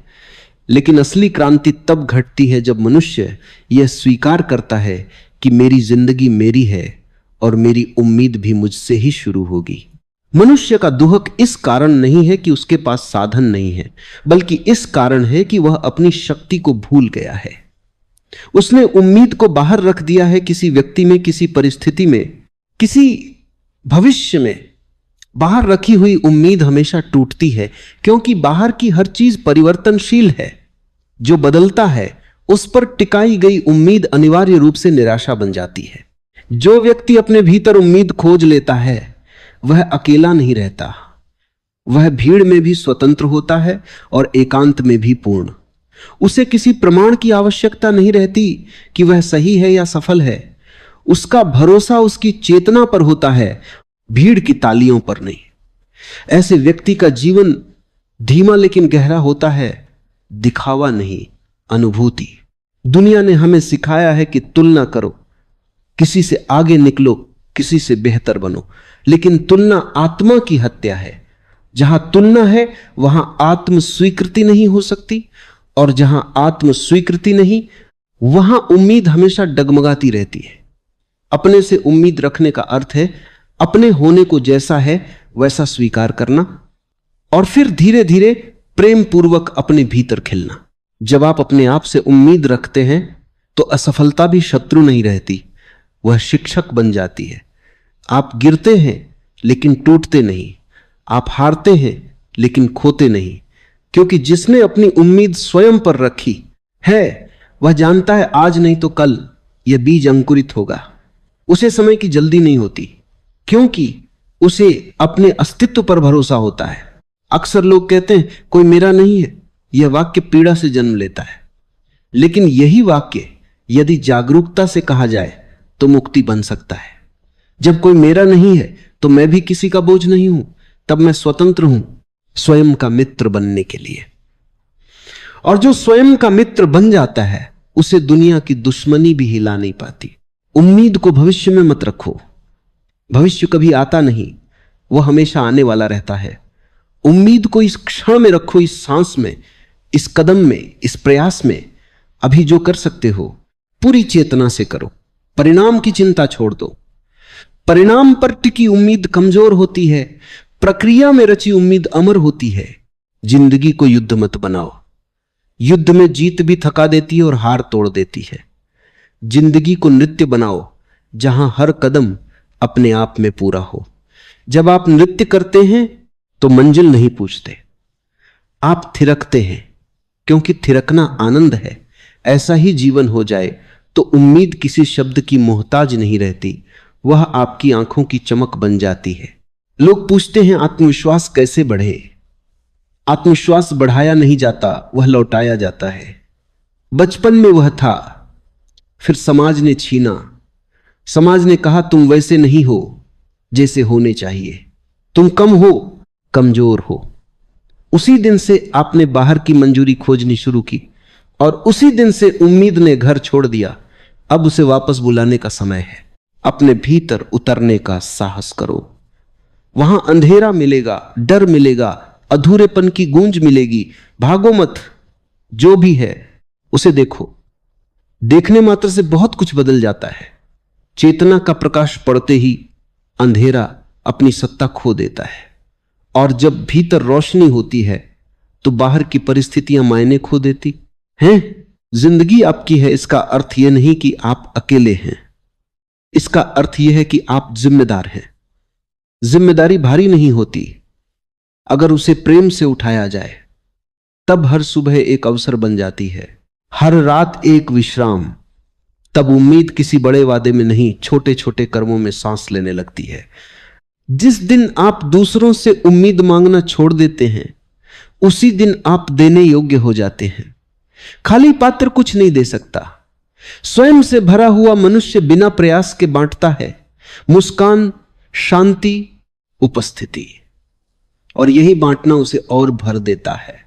लेकिन असली क्रांति तब घटती है जब मनुष्य यह स्वीकार करता है कि मेरी जिंदगी मेरी है और मेरी उम्मीद भी मुझसे ही शुरू होगी। मनुष्य का दुहक इस कारण नहीं है कि उसके पास साधन नहीं है, बल्कि इस कारण है कि वह अपनी शक्ति को भूल गया है। उसने उम्मीद को बाहर रख दिया है, किसी व्यक्ति में, किसी परिस्थिति में, किसी भविष्य में। बाहर रखी हुई उम्मीद हमेशा टूटती है, क्योंकि बाहर की हर चीज परिवर्तनशील है। जो बदलता है उस पर टिकाई गई उम्मीद अनिवार्य रूप से निराशा बन जाती है। जो व्यक्ति अपने भीतर उम्मीद खोज लेता है वह अकेला नहीं रहता, वह भीड़ में भी स्वतंत्र होता है और एकांत में भी पूर्ण। उसे किसी प्रमाण की आवश्यकता नहीं रहती कि वह सही है या सफल है। उसका भरोसा उसकी चेतना पर होता है, भीड़ की तालियों पर नहीं। ऐसे व्यक्ति का जीवन धीमा लेकिन गहरा होता है, दिखावा नहीं, अनुभूति। दुनिया ने हमें सिखाया है कि तुलना करो, किसी से आगे निकलो, किसी से बेहतर बनो। लेकिन तुलना आत्मा की हत्या है। जहां तुलना है वहां आत्म स्वीकृति नहीं हो सकती, और जहां आत्म स्वीकृति नहीं वहां उम्मीद हमेशा डगमगाती रहती है। अपने से उम्मीद रखने का अर्थ है अपने होने को जैसा है वैसा स्वीकार करना, और फिर धीरे धीरे प्रेम पूर्वक अपने भीतर खिलना। जब आप अपने आप से उम्मीद रखते हैं तो असफलता भी शत्रु नहीं रहती, वह शिक्षक बन जाती है। आप गिरते हैं लेकिन टूटते नहीं, आप हारते हैं लेकिन खोते नहीं, क्योंकि जिसने अपनी उम्मीद स्वयं पर रखी है वह जानता है आज नहीं तो कल यह बीज अंकुरित होगा। उसे समय की जल्दी नहीं होती, क्योंकि उसे अपने अस्तित्व पर भरोसा होता है। अक्सर लोग कहते हैं कोई मेरा नहीं है, यह वाक्य पीड़ा से जन्म लेता है, लेकिन यही वाक्य यदि जागरूकता से कहा जाए तो मुक्ति बन सकता है। जब कोई मेरा नहीं है तो मैं भी किसी का बोझ नहीं हूं, तब मैं स्वतंत्र हूं स्वयं का मित्र बनने के लिए। और जो स्वयं का मित्र बन जाता है उसे दुनिया की दुश्मनी भी हिला नहीं पाती। उम्मीद को भविष्य में मत रखो, भविष्य कभी आता नहीं, वह हमेशा आने वाला रहता है। उम्मीद को इस क्षण में रखो, इस सांस में, इस कदम में, इस प्रयास में। अभी जो कर सकते हो पूरी चेतना से करो, परिणाम की चिंता छोड़ दो। परिणाम पर टिकी उम्मीद कमजोर होती है, प्रक्रिया में रची उम्मीद अमर होती है। जिंदगी को युद्ध मत बनाओ, युद्ध में जीत भी थका देती है और हार तोड़ देती है। जिंदगी को नृत्य बनाओ जहां हर कदम अपने आप में पूरा हो। जब आप नृत्य करते हैं तो मंजिल नहीं पूछते, आप थिरकते हैं, क्योंकि थिरकना आनंद है। ऐसा ही जीवन हो जाए तो उम्मीद किसी शब्द की मोहताज नहीं रहती, वह आपकी आंखों की चमक बन जाती है। लोग पूछते हैं आत्मविश्वास कैसे बढ़े। आत्मविश्वास बढ़ाया नहीं जाता, वह लौटाया जाता है। बचपन में वह था, फिर समाज ने छीना। समाज ने कहा तुम वैसे नहीं हो जैसे होने चाहिए, तुम कम हो, कमजोर हो। उसी दिन से आपने बाहर की मंजूरी खोजनी शुरू की, और उसी दिन से उम्मीद ने घर छोड़ दिया। अब उसे वापस बुलाने का समय है। अपने भीतर उतरने का साहस करो। वहां अंधेरा मिलेगा, डर मिलेगा, अधूरेपन की गूंज मिलेगी। भागो मत, जो भी है उसे देखो। देखने मात्र से बहुत कुछ बदल जाता है। चेतना का प्रकाश पड़ते ही अंधेरा अपनी सत्ता खो देता है, और जब भीतर रोशनी होती है तो बाहर की परिस्थितियां मायने खो देती हैं। जिंदगी आपकी है, इसका अर्थ यह नहीं कि आप अकेले हैं, इसका अर्थ यह है कि आप जिम्मेदार हैं। जिम्मेदारी भारी नहीं होती, अगर उसे प्रेम से उठाया जाए तब हर सुबह एक अवसर बन जाती है, हर रात एक विश्राम। तब उम्मीद किसी बड़े वादे में नहीं, छोटे छोटे कर्मों में सांस लेने लगती है। जिस दिन आप दूसरों से उम्मीद मांगना छोड़ देते हैं उसी दिन आप देने योग्य हो जाते हैं। खाली पात्र कुछ नहीं दे सकता। स्वयं से भरा हुआ मनुष्य बिना प्रयास के बांटता है मुस्कान, शांति, उपस्थिति, और यही बांटना उसे और भर देता है।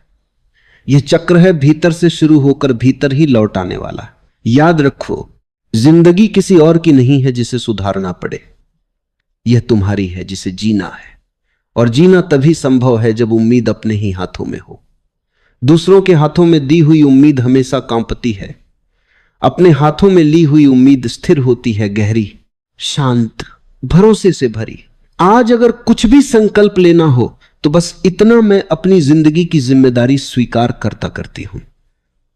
यह चक्र है भीतर से शुरू होकर भीतर ही लौट आने वाला। याद रखो, जिंदगी किसी और की नहीं है जिसे सुधारना पड़े, यह तुम्हारी है जिसे जीना है। और जीना तभी संभव है जब उम्मीद अपने ही हाथों में हो। दूसरों के हाथों में दी हुई उम्मीद हमेशा कांपती है, अपने हाथों में ली हुई उम्मीद स्थिर होती है, गहरी, शांत, भरोसे से भरी। आज अगर कुछ भी संकल्प लेना हो तो बस इतना, मैं अपनी जिंदगी की जिम्मेदारी स्वीकार करता करती हूं।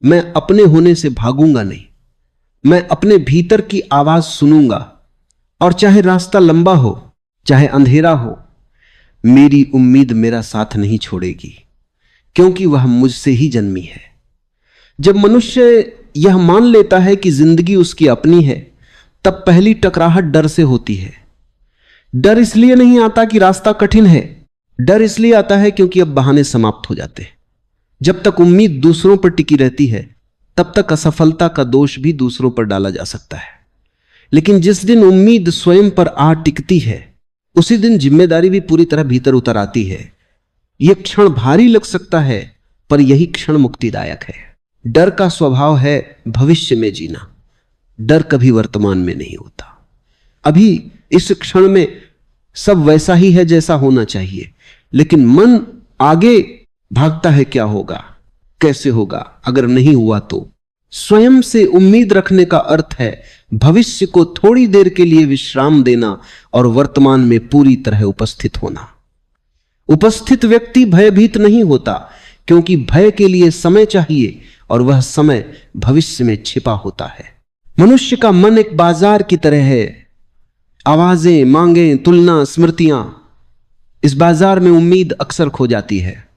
मैं अपने होने से भागूंगा नहीं, मैं अपने भीतर की आवाज सुनूंगा, और चाहे रास्ता लंबा हो, चाहे अंधेरा हो, मेरी उम्मीद मेरा साथ नहीं छोड़ेगी, क्योंकि वह मुझसे ही जन्मी है। जब मनुष्य यह मान लेता है कि जिंदगी उसकी अपनी है, तब पहली टकराहट डर से होती है। डर इसलिए नहीं आता कि रास्ता कठिन है, डर इसलिए आता है क्योंकि अब बहाने समाप्त हो जाते हैं। जब तक उम्मीद दूसरों पर टिकी रहती है तब तक असफलता का दोष भी दूसरों पर डाला जा सकता है, लेकिन जिस दिन उम्मीद स्वयं पर आ टिकती है उसी दिन जिम्मेदारी भी पूरी तरह भीतर उतर आती है। यह क्षण भारी लग सकता है, पर यही क्षण मुक्तिदायक है। डर का स्वभाव है भविष्य में जीना, डर कभी वर्तमान में नहीं होता। अभी इस क्षण में सब वैसा ही है जैसा होना चाहिए, लेकिन मन आगे भागता है, क्या होगा, कैसे होगा, अगर नहीं हुआ तो। स्वयं से उम्मीद रखने का अर्थ है भविष्य को थोड़ी देर के लिए विश्राम देना और वर्तमान में पूरी तरह उपस्थित होना। उपस्थित व्यक्ति भयभीत नहीं होता, क्योंकि भय के लिए समय चाहिए और वह समय भविष्य में छिपा होता है। मनुष्य का मन एक बाजार की तरह है। आवाजें, मांगें, तुलना, स्मृतियां, इस बाजार में उम्मीद अक्सर खो जाती है।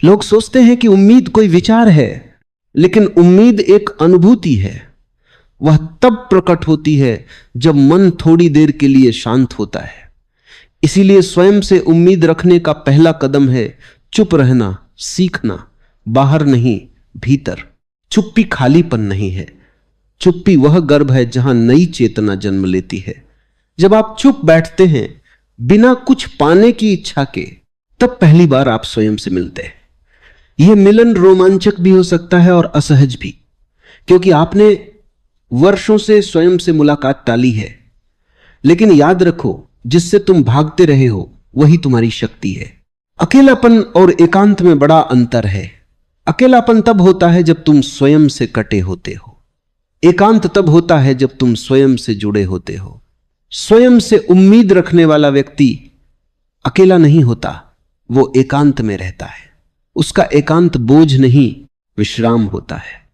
लोग सोचते हैं कि उम्मीद कोई विचार है, लेकिन उम्मीद एक अनुभूति है। वह तब प्रकट होती है जब मन थोड़ी देर के लिए शांत होता है। इसीलिए स्वयं से उम्मीद रखने का पहला कदम है चुप रहना, सीखना, बाहर नहीं भीतर। चुप्पी खालीपन नहीं है, चुप्पी वह गर्भ है जहां नई चेतना जन्म लेती है। जब आप चुप बैठते हैं बिना कुछ पाने की इच्छा के, तब पहली बार आप स्वयं से मिलते हैं। यह मिलन रोमांचक भी हो सकता है और असहज भी, क्योंकि आपने वर्षों से स्वयं से मुलाकात टाली है। लेकिन याद रखो, जिससे तुम भागते रहे हो वही तुम्हारी शक्ति है। अकेलापन और एकांत में बड़ा अंतर है। अकेलापन तब होता है जब तुम स्वयं से कटे होते हो। एकांत तब होता है जब तुम स्वयं से जुड़े होते हो। स्वयं से उम्मीद रखने वाला व्यक्ति अकेला नहीं होता, वो एकांत में रहता है। उसका एकांत बोझ नहीं, विश्राम होता है।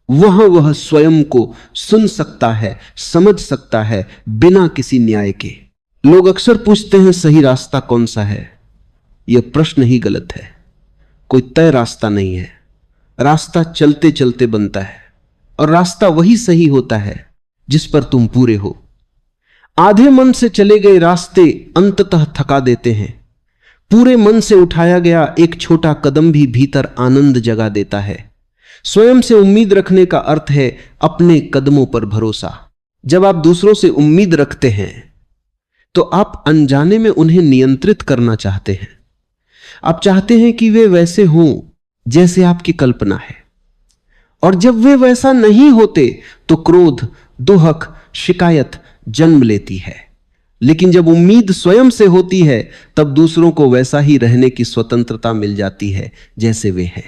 वहां वह स्वयं को सुन सकता है, समझ सकता है, बिना किसी न्याय के। लोग अक्सर पूछते हैं सही रास्ता कौन सा है। यह प्रश्न ही गलत है। कोई तय रास्ता नहीं है। रास्ता चलते चलते बनता है, और रास्ता वही सही होता है जिस पर तुम पूरे हो। आधे मन से चले गए रास्ते अंततः थका देते हैं। पूरे मन से उठाया गया एक छोटा कदम भी भीतर आनंद जगा देता है। स्वयं से उम्मीद रखने का अर्थ है अपने कदमों पर भरोसा। जब आप दूसरों से उम्मीद रखते हैं तो आप अनजाने में उन्हें नियंत्रित करना चाहते हैं। आप चाहते हैं कि वे वैसे हों जैसे आपकी कल्पना है, और जब वे वैसा नहीं होते तो क्रोध, दुहक, शिकायत जन्म लेती है। लेकिन जब उम्मीद स्वयं से होती है तब दूसरों को वैसा ही रहने की स्वतंत्रता मिल जाती है जैसे वे हैं।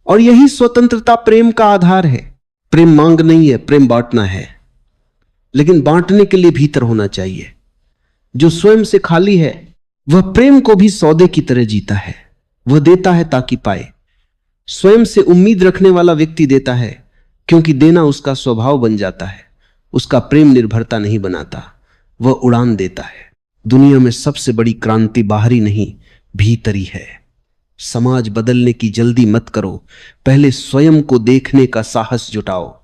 और यही स्वतंत्रता प्रेम का आधार है। प्रेम मांग नहीं है, प्रेम बांटना है, लेकिन बांटने के लिए भीतर होना चाहिए। जो स्वयं से खाली है वह प्रेम को भी सौदे की तरह जीता है। वह देता है ताकि पाए। स्वयं से उम्मीद रखने वाला व्यक्ति देता है क्योंकि देना उसका स्वभाव बन जाता है। उसका प्रेम निर्भरता नहीं बनाता, वह उड़ान देता है। दुनिया में सबसे बड़ी क्रांति बाहरी नहीं, भीतरी है। समाज बदलने की जल्दी मत करो, पहले स्वयं को देखने का साहस जुटाओ।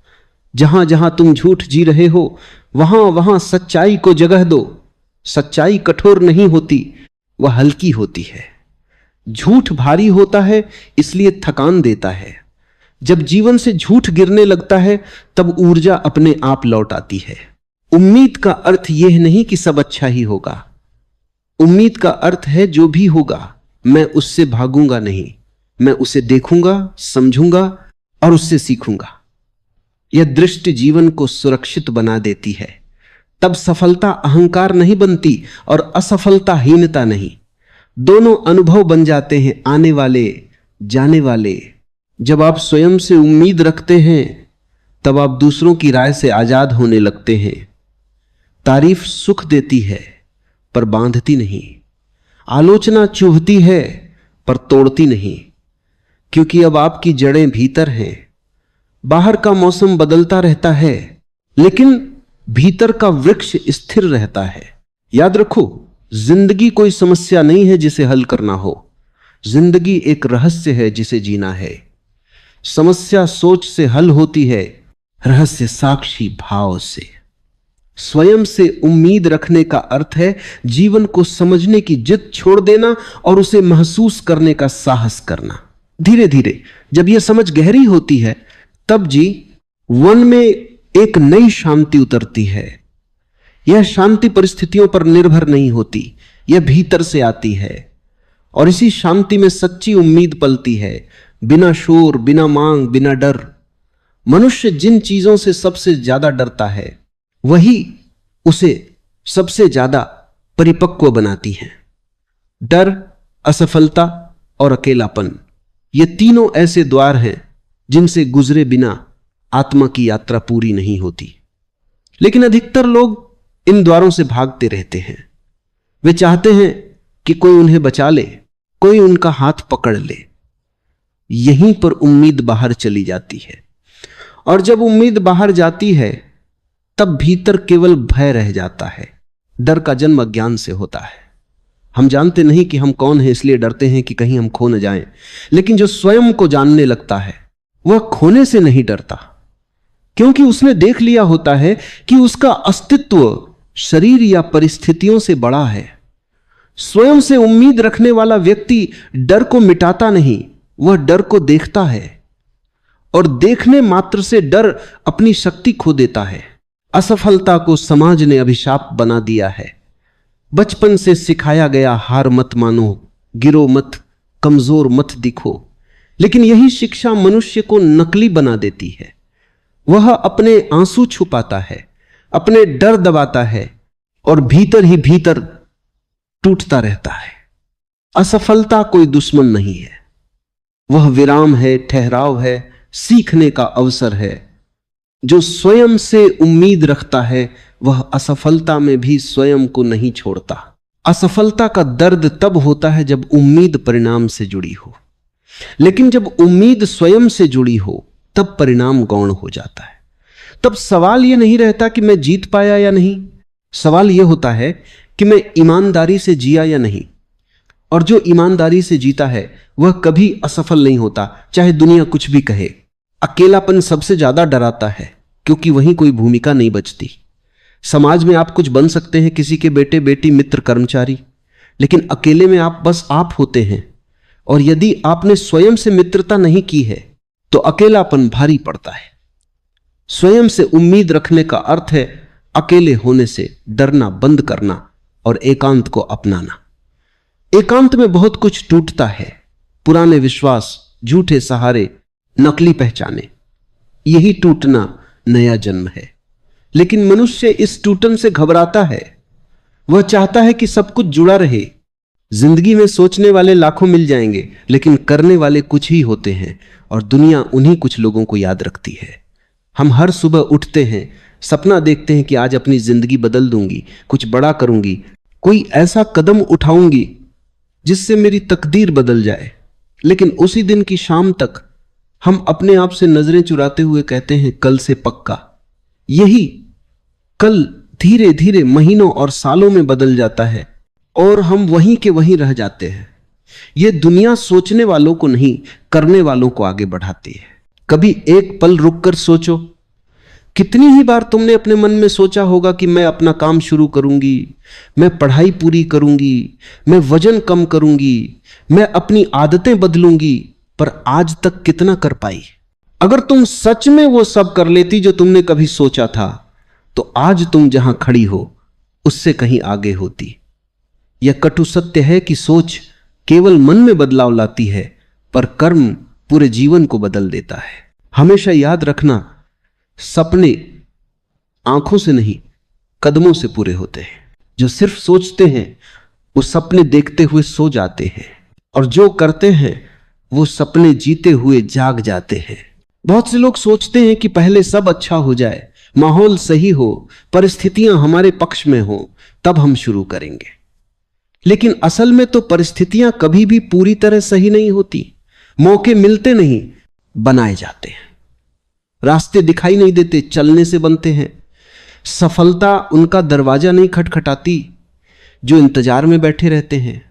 जहां जहां तुम झूठ जी रहे हो वहां वहां सच्चाई को जगह दो। सच्चाई कठोर नहीं होती, वह हल्की होती है। झूठ भारी होता है इसलिए थकान देता है। जब जीवन से झूठ गिरने लगता है तब ऊर्जा अपने आप लौट आती है। उम्मीद का अर्थ यह नहीं कि सब अच्छा ही होगा। उम्मीद का अर्थ है जो भी होगा मैं उससे भागूंगा नहीं, मैं उसे देखूंगा, समझूंगा और उससे सीखूंगा। यह दृष्टि जीवन को सुरक्षित बना देती है। तब सफलता अहंकार नहीं बनती और असफलता हीनता नहीं। दोनों अनुभव बन जाते हैं, आने वाले, जाने वाले। जब आप स्वयं से उम्मीद रखते हैं तब आप दूसरों की राय से आजाद होने लगते हैं। तारीफ सुख देती है पर बांधती नहीं। आलोचना चुभती है पर तोड़ती नहीं, क्योंकि अब आपकी जड़ें भीतर हैं। बाहर का मौसम बदलता रहता है लेकिन भीतर का वृक्ष स्थिर रहता है। याद रखो, जिंदगी कोई समस्या नहीं है जिसे हल करना हो। जिंदगी एक रहस्य है जिसे जीना है। समस्या सोच से हल होती है, रहस्य साक्षी भाव से। स्वयं से उम्मीद रखने का अर्थ है जीवन को समझने की जिद छोड़ देना और उसे महसूस करने का साहस करना। धीरे धीरे जब यह समझ गहरी होती है तब जी मन में एक नई शांति उतरती है। यह शांति परिस्थितियों पर निर्भर नहीं होती, यह भीतर से आती है। और इसी शांति में सच्ची उम्मीद पलती है, बिना शोर, बिना मांग, बिना डर। मनुष्य जिन चीजों से सबसे ज्यादा डरता है वही उसे सबसे ज्यादा परिपक्व बनाती हैं। डर, असफलता और अकेलापन, ये तीनों ऐसे द्वार हैं जिनसे गुजरे बिना आत्मा की यात्रा पूरी नहीं होती। लेकिन अधिकतर लोग इन द्वारों से भागते रहते हैं। वे चाहते हैं कि कोई उन्हें बचा ले, कोई उनका हाथ पकड़ ले। यहीं पर उम्मीद बाहर चली जाती है, और जब उम्मीद बाहर जाती है तब भीतर केवल भय रह जाता है। डर का जन्म अज्ञान से होता है। हम जानते नहीं कि हम कौन हैं, इसलिए डरते हैं कि कहीं हम खो न जाएं। लेकिन जो स्वयं को जानने लगता है वह खोने से नहीं डरता, क्योंकि उसने देख लिया होता है कि उसका अस्तित्व शरीर या परिस्थितियों से बड़ा है। स्वयं से उम्मीद रखने वाला व्यक्ति डर को मिटाता नहीं, वह डर को देखता है, और देखने मात्र से डर अपनी शक्ति खो देता है। असफलता को समाज ने अभिशाप बना दिया है। बचपन से सिखाया गया हार मत मानो, गिरो मत, कमजोर मत दिखो। लेकिन यही शिक्षा मनुष्य को नकली बना देती है। वह अपने आंसू छुपाता है, अपने डर दबाता है, और भीतर ही भीतर टूटता रहता है। असफलता कोई दुश्मन नहीं है, वह विराम है, ठहराव है, सीखने का अवसर है। जो स्वयं से उम्मीद रखता है वह असफलता में भी स्वयं को नहीं छोड़ता। असफलता का दर्द तब होता है जब उम्मीद परिणाम से जुड़ी हो, लेकिन जब उम्मीद स्वयं से जुड़ी हो तब परिणाम गौण हो जाता है। तब सवाल यह नहीं रहता कि मैं जीत पाया या नहीं, सवाल यह होता है कि मैं ईमानदारी से जिया या नहीं। और जो ईमानदारी से जीता है वह कभी असफल नहीं होता, चाहे दुनिया कुछ भी कहे। अकेलापन सबसे ज्यादा डराता है, क्योंकि वहीं कोई भूमिका नहीं बचती। समाज में आप कुछ बन सकते हैं, किसी के बेटे बेटी, मित्र, कर्मचारी, लेकिन अकेले में आप बस आप होते हैं। और यदि आपने स्वयं से मित्रता नहीं की है तो अकेलापन भारी पड़ता है। स्वयं से उम्मीद रखने का अर्थ है अकेले होने से डरना बंद करना और एकांत को अपनाना। एकांत में बहुत कुछ टूटता है, पुराने विश्वास, झूठे सहारे, नकली पहचाने। यही टूटना नया जन्म है। लेकिन मनुष्य इस टूटन से घबराता है। वह चाहता है कि सब कुछ जुड़ा रहे। जिंदगी में सोचने वाले लाखों मिल जाएंगे, लेकिन करने वाले कुछ ही होते हैं, और दुनिया उन्हीं कुछ लोगों को याद रखती है। हम हर सुबह उठते हैं, सपना देखते हैं कि आज अपनी जिंदगी बदल दूंगी, कुछ बड़ा करूंगी, कोई ऐसा कदम उठाऊंगी जिससे मेरी तकदीर बदल जाए। लेकिन उसी दिन की शाम तक हम अपने आप से नजरें चुराते हुए कहते हैं कल से पक्का। यही कल धीरे धीरे महीनों और सालों में बदल जाता है, और हम वहीं के वहीं रह जाते हैं। यह दुनिया सोचने वालों को नहीं, करने वालों को आगे बढ़ाती है। कभी एक पल रुककर सोचो, कितनी ही बार तुमने अपने मन में सोचा होगा कि मैं अपना काम शुरू करूंगी, मैं पढ़ाई पूरी करूंगी, मैं वजन कम करूंगी, मैं अपनी आदतें बदलूंगी, पर आज तक कितना कर पाई? अगर तुम सच में वो सब कर लेती जो तुमने कभी सोचा था, तो आज तुम जहां खड़ी हो उससे कहीं आगे होती। यह कटु सत्य है कि सोच केवल मन में बदलाव लाती है, पर कर्म पूरे जीवन को बदल देता है। हमेशा याद रखना, सपने आंखों से नहीं, कदमों से पूरे होते हैं। जो सिर्फ सोचते हैं वो सपने देखते हुए सो जाते हैं, और जो करते हैं वो सपने जीते हुए जाग जाते हैं। बहुत से लोग सोचते हैं कि पहले सब अच्छा हो जाए, माहौल सही हो, परिस्थितियां हमारे पक्ष में हो, तब हम शुरू करेंगे। लेकिन असल में तो परिस्थितियां कभी भी पूरी तरह सही नहीं होती। मौके मिलते नहीं, बनाए जाते हैं। रास्ते दिखाई नहीं देते, चलने से बनते हैं। सफलता उनका दरवाजा नहीं खटखटाती जो इंतजार में बैठे रहते हैं।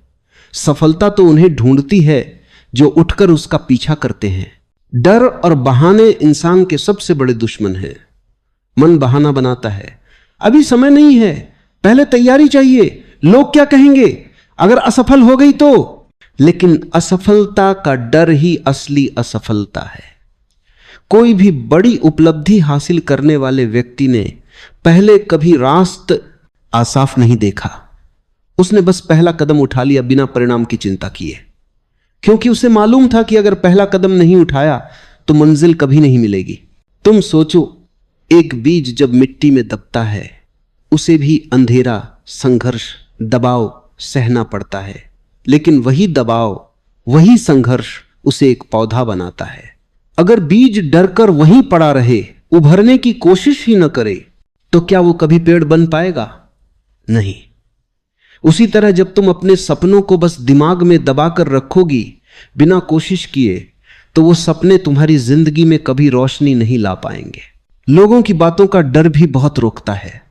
सफलता तो उन्हें ढूंढती है जो उठकर उसका पीछा करते हैं। डर और बहाने इंसान के सबसे बड़े दुश्मन हैं। मन बहाना बनाता है, अभी समय नहीं है, पहले तैयारी चाहिए, लोग क्या कहेंगे अगर असफल हो गई तो। लेकिन असफलता का डर ही असली असफलता है। कोई भी बड़ी उपलब्धि हासिल करने वाले व्यक्ति ने पहले कभी रास्ता आसाफ नहीं देखा। उसने बस पहला कदम उठा लिया बिना परिणाम की चिंता किए, क्योंकि उसे मालूम था कि अगर पहला कदम नहीं उठाया तो मंजिल कभी नहीं मिलेगी। तुम सोचो, एक बीज जब मिट्टी में दबता है उसे भी अंधेरा, संघर्ष, दबाव सहना पड़ता है, लेकिन वही दबाव, वही संघर्ष उसे एक पौधा बनाता है। अगर बीज डरकर वहीं पड़ा रहे, उभरने की कोशिश ही न करे, तो क्या वो कभी पेड़ बन पाएगा? नहीं। उसी तरह जब तुम अपने सपनों को बस दिमाग में दबाकर रखोगी बिना कोशिश किए, तो वो सपने तुम्हारी जिंदगी में कभी रोशनी नहीं ला पाएंगे। लोगों की बातों का डर भी बहुत रोकता है।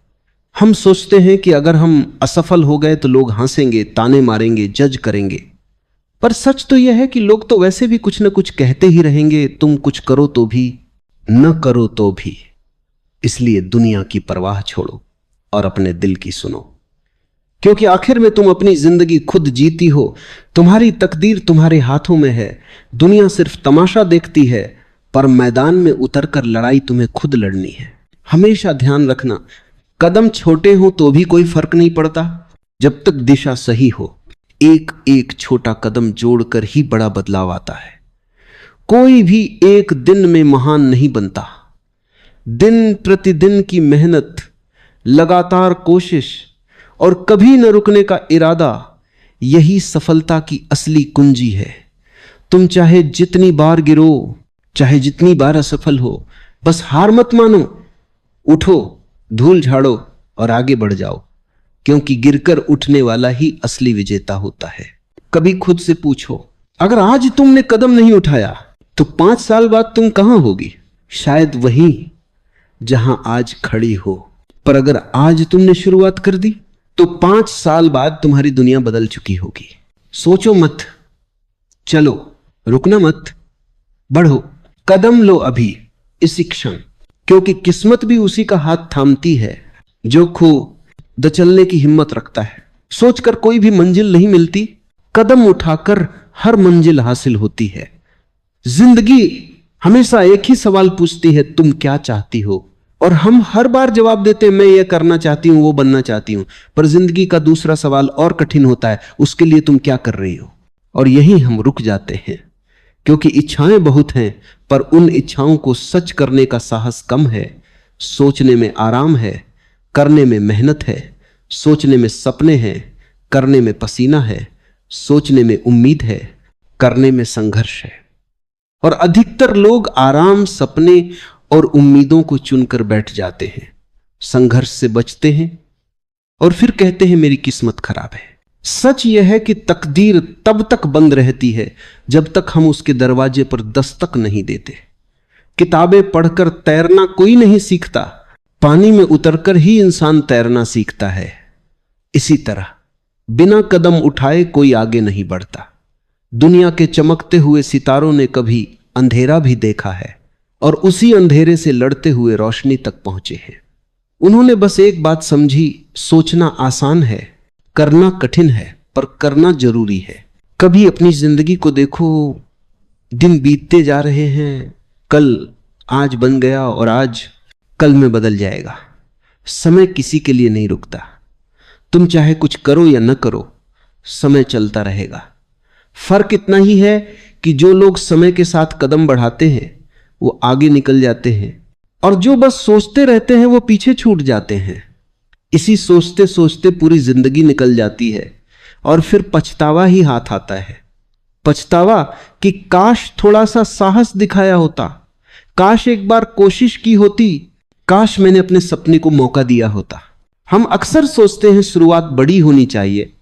हम सोचते हैं कि अगर हम असफल हो गए तो लोग हंसेंगे, ताने मारेंगे, जज करेंगे। पर सच तो यह है कि लोग तो वैसे भी कुछ न कुछ कहते ही रहेंगे, तुम कुछ करो तो भी, न करो तो भी। इसलिए दुनिया की परवाह छोड़ो और अपने दिल की सुनो, क्योंकि आखिर में तुम अपनी जिंदगी खुद जीती हो। तुम्हारी तकदीर तुम्हारे हाथों में है। दुनिया सिर्फ तमाशा देखती है, पर मैदान में उतरकर लड़ाई तुम्हें खुद लड़नी है। हमेशा ध्यान रखना, कदम छोटे हो तो भी कोई फर्क नहीं पड़ता, जब तक दिशा सही हो। एक एक छोटा कदम जोड़कर ही बड़ा बदलाव आता है। कोई भी एक दिन में महान नहीं बनता। दिन प्रतिदिन की मेहनत, लगातार कोशिश और कभी न रुकने का इरादा, यही सफलता की असली कुंजी है। तुम चाहे जितनी बार गिरो, चाहे जितनी बार असफल हो, बस हार मत मानो। उठो, धूल झाड़ो और आगे बढ़ जाओ, क्योंकि गिरकर उठने वाला ही असली विजेता होता है। कभी खुद से पूछो, अगर आज तुमने कदम नहीं उठाया तो 5 साल बाद तुम कहां होगी? शायद वहीं जहां आज खड़ी हो। पर अगर आज तुमने शुरुआत कर दी तो 5 साल बाद तुम्हारी दुनिया बदल चुकी होगी। सोचो मत, चलो, रुकना मत, बढ़ो, कदम लो अभी, इसी क्षण, क्योंकि किस्मत भी उसी का हाथ थामती है जो खुद चलने की हिम्मत रखता है। सोचकर कोई भी मंजिल नहीं मिलती, कदम उठाकर हर मंजिल हासिल होती है। जिंदगी हमेशा एक ही सवाल पूछती है, तुम क्या चाहती हो? और हम हर बार जवाब देते हैं, मैं ये करना चाहती हूं, वो बनना चाहती हूं। पर जिंदगी का दूसरा सवाल और कठिन होता है, उसके लिए तुम क्या कर रही हो? और यहीं हम रुक जाते हैं, क्योंकि इच्छाएं बहुत हैं, पर उन इच्छाओं को सच करने का साहस कम है। सोचने में आराम है, करने में मेहनत है। सोचने में सपने हैं, करने में पसीना है। सोचने में उम्मीद है, करने में संघर्ष है। और अधिकतर लोग आराम, सपने और उम्मीदों को चुनकर बैठ जाते हैं, संघर्ष से बचते हैं और फिर कहते हैं मेरी किस्मत खराब है। सच यह है कि तकदीर तब तक बंद रहती है जब तक हम उसके दरवाजे पर दस्तक नहीं देते। किताबें पढ़कर तैरना कोई नहीं सीखता, पानी में उतरकर ही इंसान तैरना सीखता है। इसी तरह बिना कदम उठाए कोई आगे नहीं बढ़ता। दुनिया के चमकते हुए सितारों ने कभी अंधेरा भी देखा है और उसी अंधेरे से लड़ते हुए रोशनी तक पहुंचे हैं। उन्होंने बस एक बात समझी, सोचना आसान है, करना कठिन है, पर करना जरूरी है। कभी अपनी जिंदगी को देखो, दिन बीतते जा रहे हैं, कल आज बन गया और आज कल में बदल जाएगा। समय किसी के लिए नहीं रुकता। तुम चाहे कुछ करो या न करो, समय चलता रहेगा। फर्क इतना ही है कि जो लोग समय के साथ कदम बढ़ाते हैं वो आगे निकल जाते हैं, और जो बस सोचते रहते हैं वो पीछे छूट जाते हैं। इसी सोचते सोचते पूरी जिंदगी निकल जाती है और फिर पछतावा ही हाथ आता है। पछतावा कि काश थोड़ा सा साहस दिखाया होता, काश एक बार कोशिश की होती, काश मैंने अपने सपने को मौका दिया होता। हम अक्सर सोचते हैं शुरुआत बड़ी होनी चाहिए,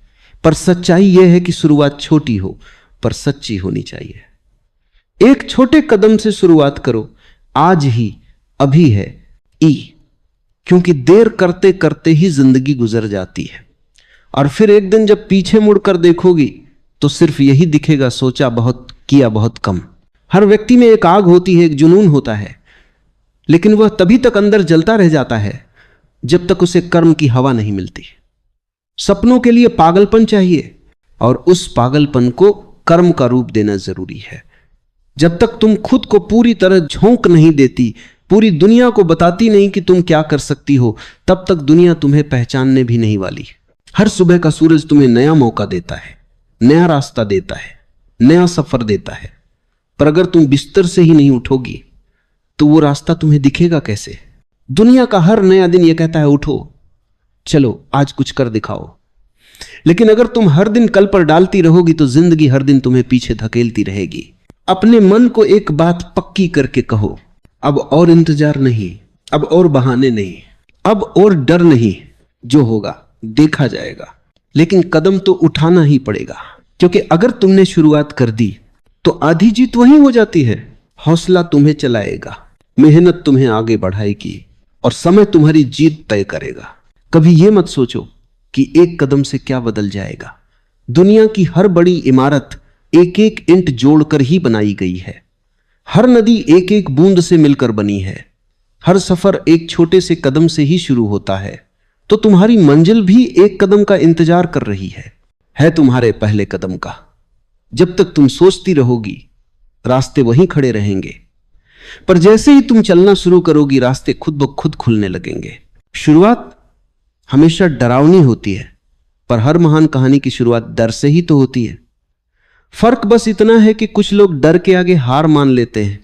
पर सच्चाई यह है कि शुरुआत छोटी हो पर सच्ची होनी चाहिए। एक छोटे कदम से शुरुआत करो, आज ही, अभी है ई, क्योंकि देर करते करते ही जिंदगी गुजर जाती है। और फिर एक दिन जब पीछे मुड़कर देखोगी तो सिर्फ यही दिखेगा, सोचा बहुत, किया बहुत कम। हर व्यक्ति में एक आग होती है, एक जुनून होता है, लेकिन वह तभी तक अंदर जलता रह जाता है जब तक उसे कर्म की हवा नहीं मिलती। सपनों के लिए पागलपन चाहिए और उस पागलपन को कर्म का रूप देना जरूरी है। जब तक तुम खुद को पूरी तरह झोंक नहीं देती, पूरी दुनिया को बताती नहीं कि तुम क्या कर सकती हो, तब तक दुनिया तुम्हें पहचानने भी नहीं वाली। हर सुबह का सूरज तुम्हें नया मौका देता है, नया रास्ता देता है, नया सफर देता है। पर अगर तुम बिस्तर से ही नहीं उठोगी तो वो रास्ता तुम्हें दिखेगा कैसे? दुनिया का हर नया दिन यह कहता है उठो, चलो आज कुछ कर दिखाओ। लेकिन अगर तुम हर दिन कल पर डालती रहोगी तो जिंदगी हर दिन तुम्हें पीछे धकेलती रहेगी। अपने मन को एक बात पक्की करके कहो, अब और इंतजार नहीं, अब और बहाने नहीं, अब और डर नहीं, जो होगा देखा जाएगा। लेकिन कदम तो उठाना ही पड़ेगा, क्योंकि अगर तुमने शुरुआत कर दी तो आधी जीत वहीं हो जाती है। हौसला तुम्हें चलाएगा, मेहनत तुम्हें आगे बढ़ाएगी और समय तुम्हारी जीत तय करेगा। कभी यह मत सोचो कि एक कदम से क्या बदल जाएगा। दुनिया की हर बड़ी इमारत एक एक ईंट जोड़कर ही बनाई गई है। हर नदी एक एक बूंद से मिलकर बनी है। हर सफर एक छोटे से कदम से ही शुरू होता है। तो तुम्हारी मंजिल भी एक कदम का इंतजार कर रही है तुम्हारे पहले कदम का। जब तक तुम सोचती रहोगी रास्ते वहीं खड़े रहेंगे, पर जैसे ही तुम चलना शुरू करोगी रास्ते खुद ब खुद खुलने लगेंगे। शुरुआत हमेशा डरावनी होती है, पर हर महान कहानी की शुरुआत डर से ही तो होती है। फर्क बस इतना है कि कुछ लोग डर के आगे हार मान लेते हैं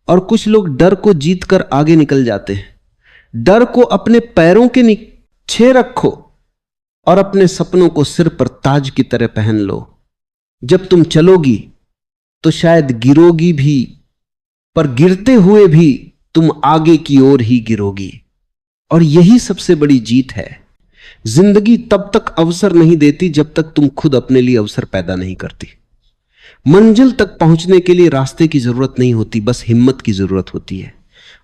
और कुछ लोग डर को जीतकर आगे निकल जाते हैं। डर को अपने पैरों के नीचे रखो और अपने सपनों को सिर पर ताज की तरह पहन लो। जब तुम चलोगी तो शायद गिरोगी भी, पर गिरते हुए भी तुम आगे की ओर ही गिरोगी। और यही सबसे बड़ी जीत है। जिंदगी तब तक अवसर नहीं देती जब तक तुम खुद अपने लिए अवसर पैदा नहीं करती। मंजिल तक पहुंचने के लिए रास्ते की जरूरत नहीं होती, बस हिम्मत की जरूरत होती है।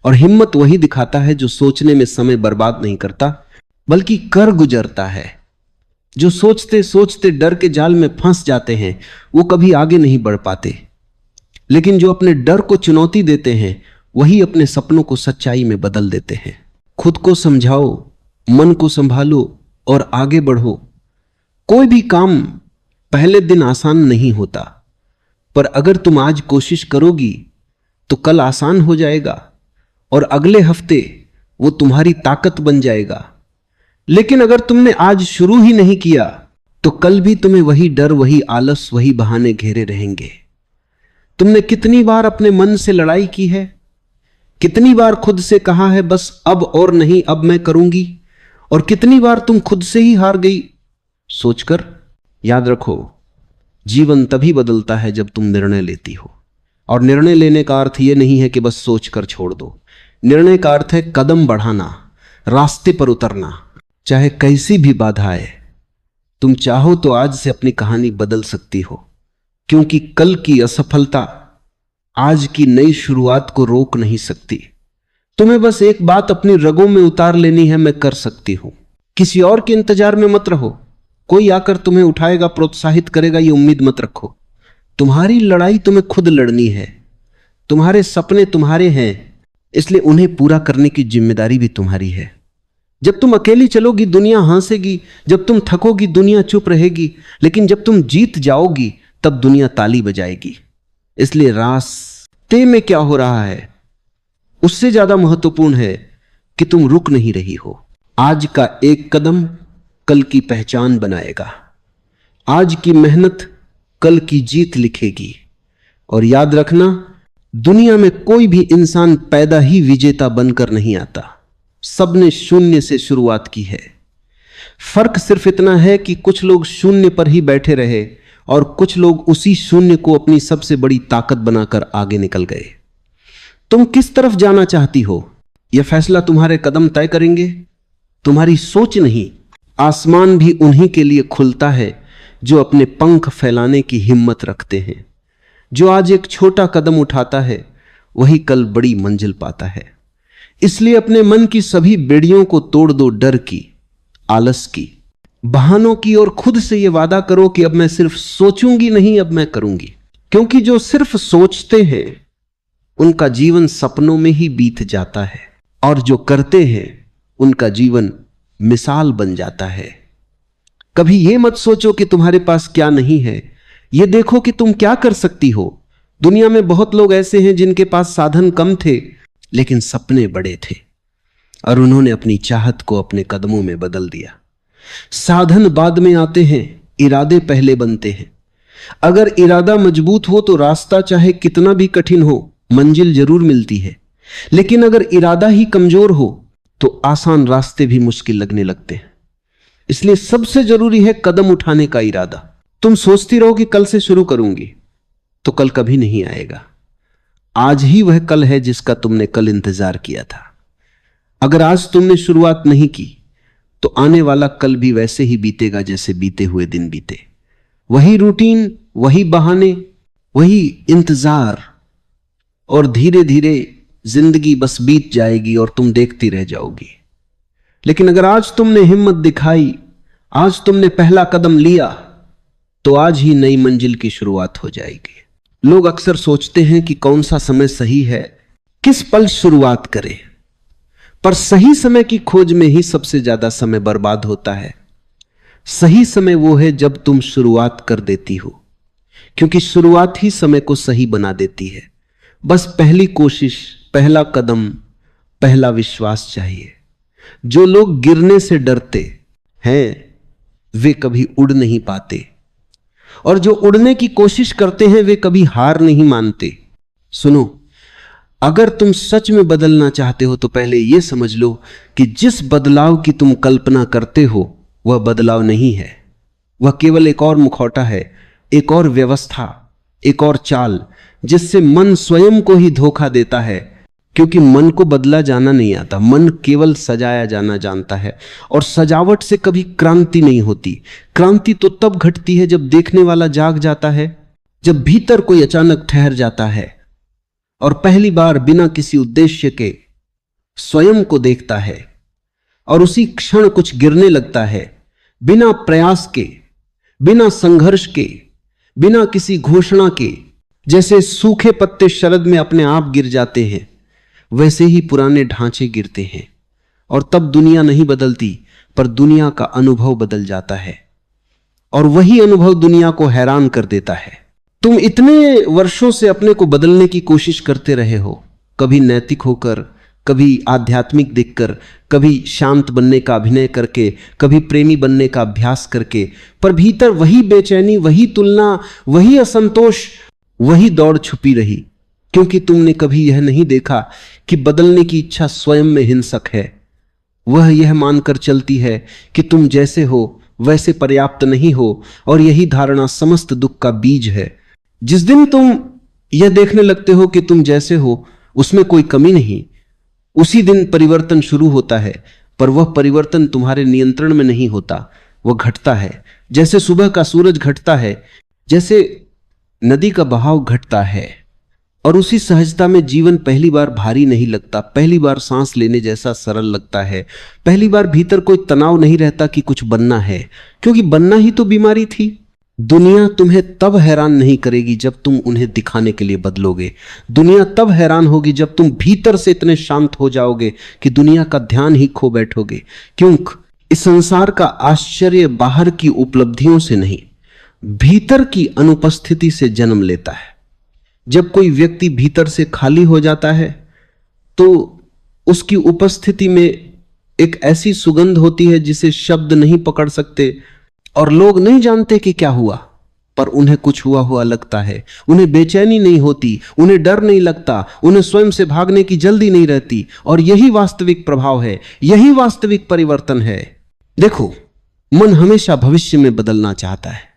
और हिम्मत वही दिखाता है जो सोचने में समय बर्बाद नहीं करता बल्कि कर गुजरता है। जो सोचते सोचते डर के जाल में फंस जाते हैं वो कभी आगे नहीं बढ़ पाते, लेकिन जो अपने डर को चुनौती देते हैं वही अपने सपनों को सच्चाई में बदल देते हैं। खुद को समझाओ, मन को संभालो और आगे बढ़ो। कोई भी काम पहले दिन आसान नहीं होता, पर अगर तुम आज कोशिश करोगी तो कल आसान हो जाएगा और अगले हफ्ते वो तुम्हारी ताकत बन जाएगा। लेकिन अगर तुमने आज शुरू ही नहीं किया तो कल भी तुम्हें वही डर, वही आलस, वही बहाने घेरे रहेंगे। तुमने कितनी बार अपने मन से लड़ाई की है, कितनी बार खुद से कहा है बस अब और नहीं, अब मैं करूंगी, और कितनी बार तुम खुद से ही हार गई सोचकर। याद रखो, जीवन तभी बदलता है जब तुम निर्णय लेती हो। और निर्णय लेने का अर्थ यह नहीं है कि बस सोचकर छोड़ दो। निर्णय का अर्थ है कदम बढ़ाना, रास्ते पर उतरना, चाहे कैसी भी बाधा आए। तुम चाहो तो आज से अपनी कहानी बदल सकती हो, क्योंकि कल की असफलता आज की नई शुरुआत को रोक नहीं सकती। तुम्हें बस एक बात अपनी रगों में उतार लेनी है, मैं कर सकती हूं। किसी और के इंतजार में मत रहो, कोई आकर तुम्हें उठाएगा, प्रोत्साहित करेगा, ये उम्मीद मत रखो। तुम्हारी लड़ाई तुम्हें खुद लड़नी है। तुम्हारे सपने तुम्हारे हैं, इसलिए उन्हें पूरा करने की जिम्मेदारी भी तुम्हारी है। जब तुम अकेली चलोगी दुनिया हंसेगी, जब तुम थकोगी दुनिया चुप रहेगी, लेकिन जब तुम जीत जाओगी तब दुनिया ताली बजाएगी। इसलिए रास्ते में क्या हो रहा है उससे ज्यादा महत्वपूर्ण है कि तुम रुक नहीं रही हो। आज का एक कदम कल की पहचान बनाएगा। आज की मेहनत कल की जीत लिखेगी। और याद रखना, दुनिया में कोई भी इंसान पैदा ही विजेता बनकर नहीं आता। सबने शून्य से शुरुआत की है। फर्क सिर्फ इतना है कि कुछ लोग शून्य पर ही बैठे रहे और कुछ लोग उसी शून्य को अपनी सबसे बड़ी ताकत बनाकर आगे निकल गए। तुम किस तरफ जाना चाहती हो, यह फैसला तुम्हारे कदम तय करेंगे, तुम्हारी सोच नहीं। आसमान भी उन्हीं के लिए खुलता है जो अपने पंख फैलाने की हिम्मत रखते हैं। जो आज एक छोटा कदम उठाता है वही कल बड़ी मंजिल पाता है। इसलिए अपने मन की सभी बेड़ियों को तोड़ दो, डर की, आलस की, बहानों की, और खुद से यह वादा करो कि अब मैं सिर्फ सोचूंगी नहीं, अब मैं करूंगी। क्योंकि जो सिर्फ सोचते हैं उनका जीवन सपनों में ही बीत जाता है, और जो करते हैं उनका जीवन मिसाल बन जाता है। कभी यह मत सोचो कि तुम्हारे पास क्या नहीं है, यह देखो कि तुम क्या कर सकती हो। दुनिया में बहुत लोग ऐसे हैं जिनके पास साधन कम थे लेकिन सपने बड़े थे, और उन्होंने अपनी चाहत को अपने कदमों में बदल दिया। साधन बाद में आते हैं, इरादे पहले बनते हैं। अगर इरादा मजबूत हो तो रास्ता चाहे कितना भी कठिन हो मंजिल जरूर मिलती है, लेकिन अगर इरादा ही कमजोर हो तो आसान रास्ते भी मुश्किल लगने लगते हैं। इसलिए सबसे जरूरी है कदम उठाने का इरादा। तुम सोचती रहो कि कल से शुरू करूंगी, तो कल कभी नहीं आएगा। आज ही वह कल है जिसका तुमने कल इंतजार किया था। अगर आज तुमने शुरुआत नहीं की तो आने वाला कल भी वैसे ही बीतेगा जैसे बीते हुए दिन बीते। वही रूटीन, वही बहाने, वही इंतजार, और धीरे धीरे जिंदगी बस बीत जाएगी और तुम देखती रह जाओगी। लेकिन अगर आज तुमने हिम्मत दिखाई, आज तुमने पहला कदम लिया, तो आज ही नई मंजिल की शुरुआत हो जाएगी। लोग अक्सर सोचते हैं कि कौन सा समय सही है, किस पल शुरुआत करें, पर सही समय की खोज में ही सबसे ज्यादा समय बर्बाद होता है। सही समय वो है जब तुम शुरुआत कर देती हो, क्योंकि शुरुआत ही समय को सही बना देती है। बस पहली कोशिश, पहला कदम, पहला विश्वास चाहिए। जो लोग गिरने से डरते हैं वे कभी उड़ नहीं पाते, और जो उड़ने की कोशिश करते हैं वे कभी हार नहीं मानते। सुनो, अगर तुम सच में बदलना चाहते हो तो पहले यह समझ लो कि जिस बदलाव की तुम कल्पना करते हो वह बदलाव नहीं है। वह केवल एक और मुखौटा है, एक और व्यवस्था, एक और चाल, जिससे मन स्वयं को ही धोखा देता है। क्योंकि मन को बदला जाना नहीं आता, मन केवल सजाया जाना जानता है। और सजावट से कभी क्रांति नहीं होती। क्रांति तो तब घटती है जब देखने वाला जाग जाता है, जब भीतर कोई अचानक ठहर जाता है और पहली बार बिना किसी उद्देश्य के स्वयं को देखता है, और उसी क्षण कुछ गिरने लगता है, बिना प्रयास के, बिना संघर्ष के, बिना किसी घोषणा के। जैसे सूखे पत्ते शरद में अपने आप गिर जाते हैं, वैसे ही पुराने ढांचे गिरते हैं, और तब दुनिया नहीं बदलती, पर दुनिया का अनुभव बदल जाता है, और वही अनुभव दुनिया को हैरान कर देता है। तुम इतने वर्षों से अपने को बदलने की कोशिश करते रहे हो, कभी नैतिक होकर, कभी आध्यात्मिक दिखकर, कभी शांत बनने का अभिनय करके, कभी प्रेमी बनने का अभ्यास करके, पर भीतर वही बेचैनी, वही तुलना, वही असंतोष, वही दौड़ छुपी रही। क्योंकि तुमने कभी यह नहीं देखा कि बदलने की इच्छा स्वयं में हिंसक है। वह यह मानकर चलती है कि तुम जैसे हो वैसे पर्याप्त नहीं हो, और यही धारणा समस्त दुख का बीज है। जिस दिन तुम यह देखने लगते हो कि तुम जैसे हो उसमें कोई कमी नहीं, उसी दिन परिवर्तन शुरू होता है। पर वह परिवर्तन तुम्हारे नियंत्रण में नहीं होता, वह घटता है। जैसे सुबह का सूरज घटता है, जैसे नदी का बहाव घटता है, और उसी सहजता में जीवन पहली बार भारी नहीं लगता, पहली बार सांस लेने जैसा सरल लगता है, पहली बार भीतर कोई तनाव नहीं रहता कि कुछ बनना है, क्योंकि बनना ही तो बीमारी थी। दुनिया तुम्हें तब हैरान नहीं करेगी जब तुम उन्हें दिखाने के लिए बदलोगे। दुनिया तब हैरान होगी जब तुम भीतर से इतने शांत हो जाओगे कि दुनिया का ध्यान ही खो बैठोगे। क्योंकि इस संसार का आश्चर्य बाहर की उपलब्धियों से नहीं, भीतर की अनुपस्थिति से जन्म लेता है। जब कोई व्यक्ति भीतर से खाली हो जाता है तो उसकी उपस्थिति में एक ऐसी सुगंध होती है जिसे शब्द नहीं पकड़ सकते, और लोग नहीं जानते कि क्या हुआ, पर उन्हें कुछ हुआ हुआ लगता है। उन्हें बेचैनी नहीं होती, उन्हें डर नहीं लगता, उन्हें स्वयं से भागने की जल्दी नहीं रहती। और यही वास्तविक प्रभाव है, यही वास्तविक परिवर्तन है। देखो, मन हमेशा भविष्य में बदलना चाहता है।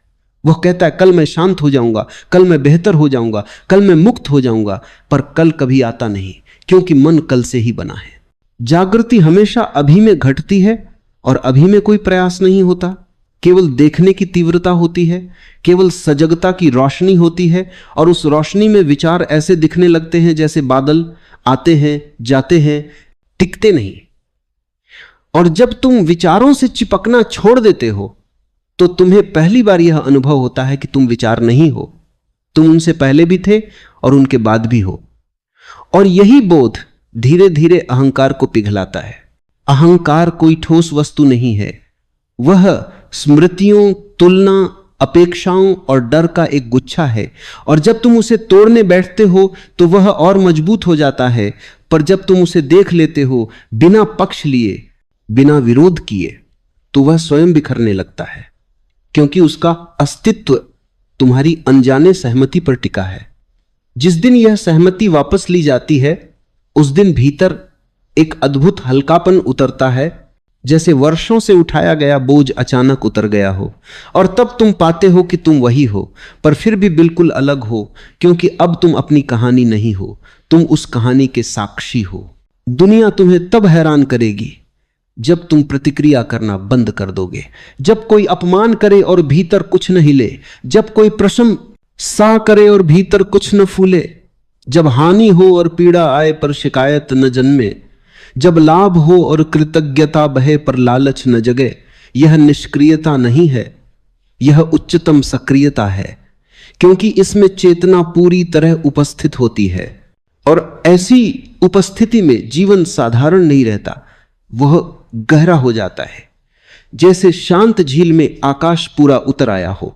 वह कहता है कल मैं शांत हो जाऊंगा, कल मैं बेहतर हो जाऊंगा, कल मैं मुक्त हो जाऊंगा, पर कल कभी आता नहीं, क्योंकि मन कल से ही बना है। जागृति हमेशा अभी में घटती है, और अभी में कोई प्रयास नहीं होता, केवल देखने की तीव्रता होती है, केवल सजगता की रोशनी होती है, और उस रोशनी में विचार ऐसे दिखने लगते हैं जैसे बादल आते हैं जाते हैं, टिकते नहीं। और जब तुम विचारों से चिपकना छोड़ देते हो तो तुम्हें पहली बार यह अनुभव होता है कि तुम विचार नहीं हो, तुम उनसे पहले भी थे और उनके बाद भी हो। और यही बोध धीरे धीरे अहंकार को पिघलाता है। अहंकार कोई ठोस वस्तु नहीं है, वह स्मृतियों, तुलना, अपेक्षाओं और डर का एक गुच्छा है। और जब तुम उसे तोड़ने बैठते हो तो वह और मजबूत हो जाता है, पर जब तुम उसे देख लेते हो बिना पक्ष लिए, बिना विरोध किए, तो वह स्वयं बिखरने लगता है, क्योंकि उसका अस्तित्व तुम्हारी अनजाने सहमति पर टिका है। जिस दिन यह सहमति वापस ली जाती है उस दिन भीतर एक अद्भुत हल्कापन उतरता है, जैसे वर्षों से उठाया गया बोझ अचानक उतर गया हो। और तब तुम पाते हो कि तुम वही हो, पर फिर भी बिल्कुल अलग हो, क्योंकि अब तुम अपनी कहानी नहीं हो, तुम उस कहानी के साक्षी हो। दुनिया तुम्हें तब हैरान करेगी जब तुम प्रतिक्रिया करना बंद कर दोगे, जब कोई अपमान करे और भीतर कुछ न हिले, जब कोई प्रशंसा करे और भीतर कुछ न फूले, जब हानि हो और पीड़ा आए पर शिकायत न जन्मे, जब लाभ हो और कृतज्ञता बहे पर लालच न जगे। यह निष्क्रियता नहीं है, यह उच्चतम सक्रियता है, क्योंकि इसमें चेतना पूरी तरह उपस्थित होती है। और ऐसी उपस्थिति में जीवन साधारण नहीं रहता, वह गहरा हो जाता है, जैसे शांत झील में आकाश पूरा उतर आया हो।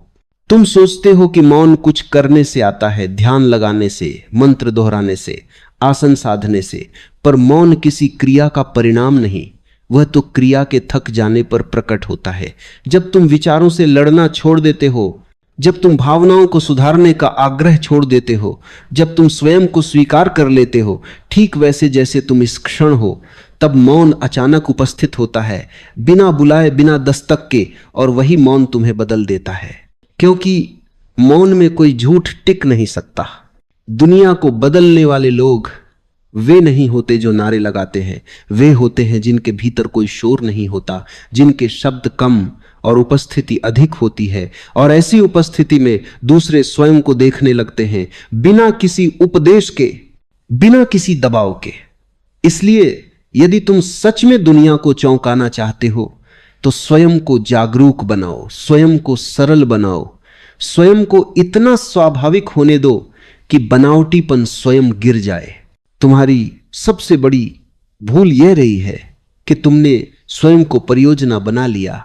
तुम सोचते हो कि मौन कुछ करने से आता है, ध्यान लगाने से, मंत्र दोहराने से, आसन साधने से, पर मौन किसी क्रिया का परिणाम नहीं, वह तो क्रिया के थक जाने पर प्रकट होता है। जब तुम विचारों से लड़ना छोड़ देते हो, जब तुम भावनाओं को सुधारने का आग्रह छोड़ देते हो, जब तुम स्वयं को स्वीकार कर लेते हो ठीक वैसे जैसे तुम इस क्षण हो, तब मौन अचानक उपस्थित होता है, बिना बुलाए, बिना दस्तक के, और वही मौन तुम्हें बदल देता है। क्योंकि मौन में कोई झूठ टिक नहीं सकता। दुनिया को बदलने वाले लोग वे नहीं होते जो नारे लगाते हैं, वे होते हैं जिनके भीतर कोई शोर नहीं होता, जिनके शब्द कम और उपस्थिति अधिक होती है। और ऐसी उपस्थिति में दूसरे स्वयं को देखने लगते हैं, बिना किसी उपदेश के, बिना किसी दबाव के। इसलिए यदि तुम सच में दुनिया को चौंकाना चाहते हो तो स्वयं को जागरूक बनाओ, स्वयं को सरल बनाओ, स्वयं को इतना स्वाभाविक होने दो कि बनावटीपन स्वयं गिर जाए। तुम्हारी सबसे बड़ी भूल यह रही है कि तुमने स्वयं को परियोजना बना लिया,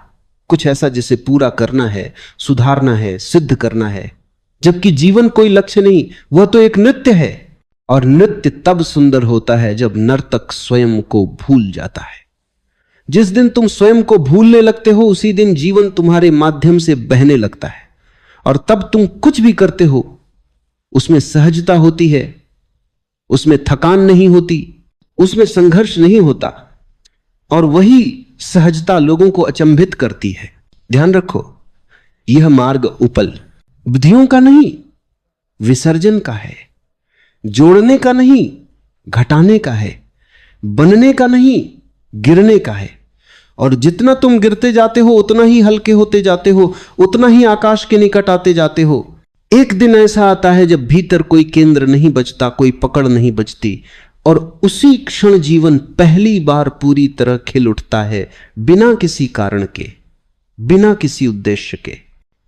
कुछ ऐसा जिसे पूरा करना है, सुधारना है, सिद्ध करना है, जबकि जीवन कोई लक्ष्य नहीं, वह तो एक नृत्य है। और नृत्य तब सुंदर होता है जब नर्तक स्वयं को भूल जाता है। जिस दिन तुम स्वयं को भूलने लगते हो, उसी दिन जीवन तुम्हारे माध्यम से बहने लगता है। और तब तुम कुछ भी करते हो उसमें सहजता होती है, उसमें थकान नहीं होती, उसमें संघर्ष नहीं होता। और वही सहजता लोगों को अचंभित करती है। ध्यान रखो, यह मार्ग उपलब्धियों का नहीं, विसर्जन का है, जोड़ने का नहीं, घटाने का है, बनने का नहीं, गिरने का है। और जितना तुम गिरते जाते हो उतना ही हल्के होते जाते हो, उतना ही आकाश के निकट आते जाते हो। एक दिन ऐसा आता है जब भीतर कोई केंद्र नहीं बचता, कोई पकड़ नहीं बचती, और उसी क्षण जीवन पहली बार पूरी तरह खिल उठता है, बिना किसी कारण के, बिना किसी उद्देश्य के।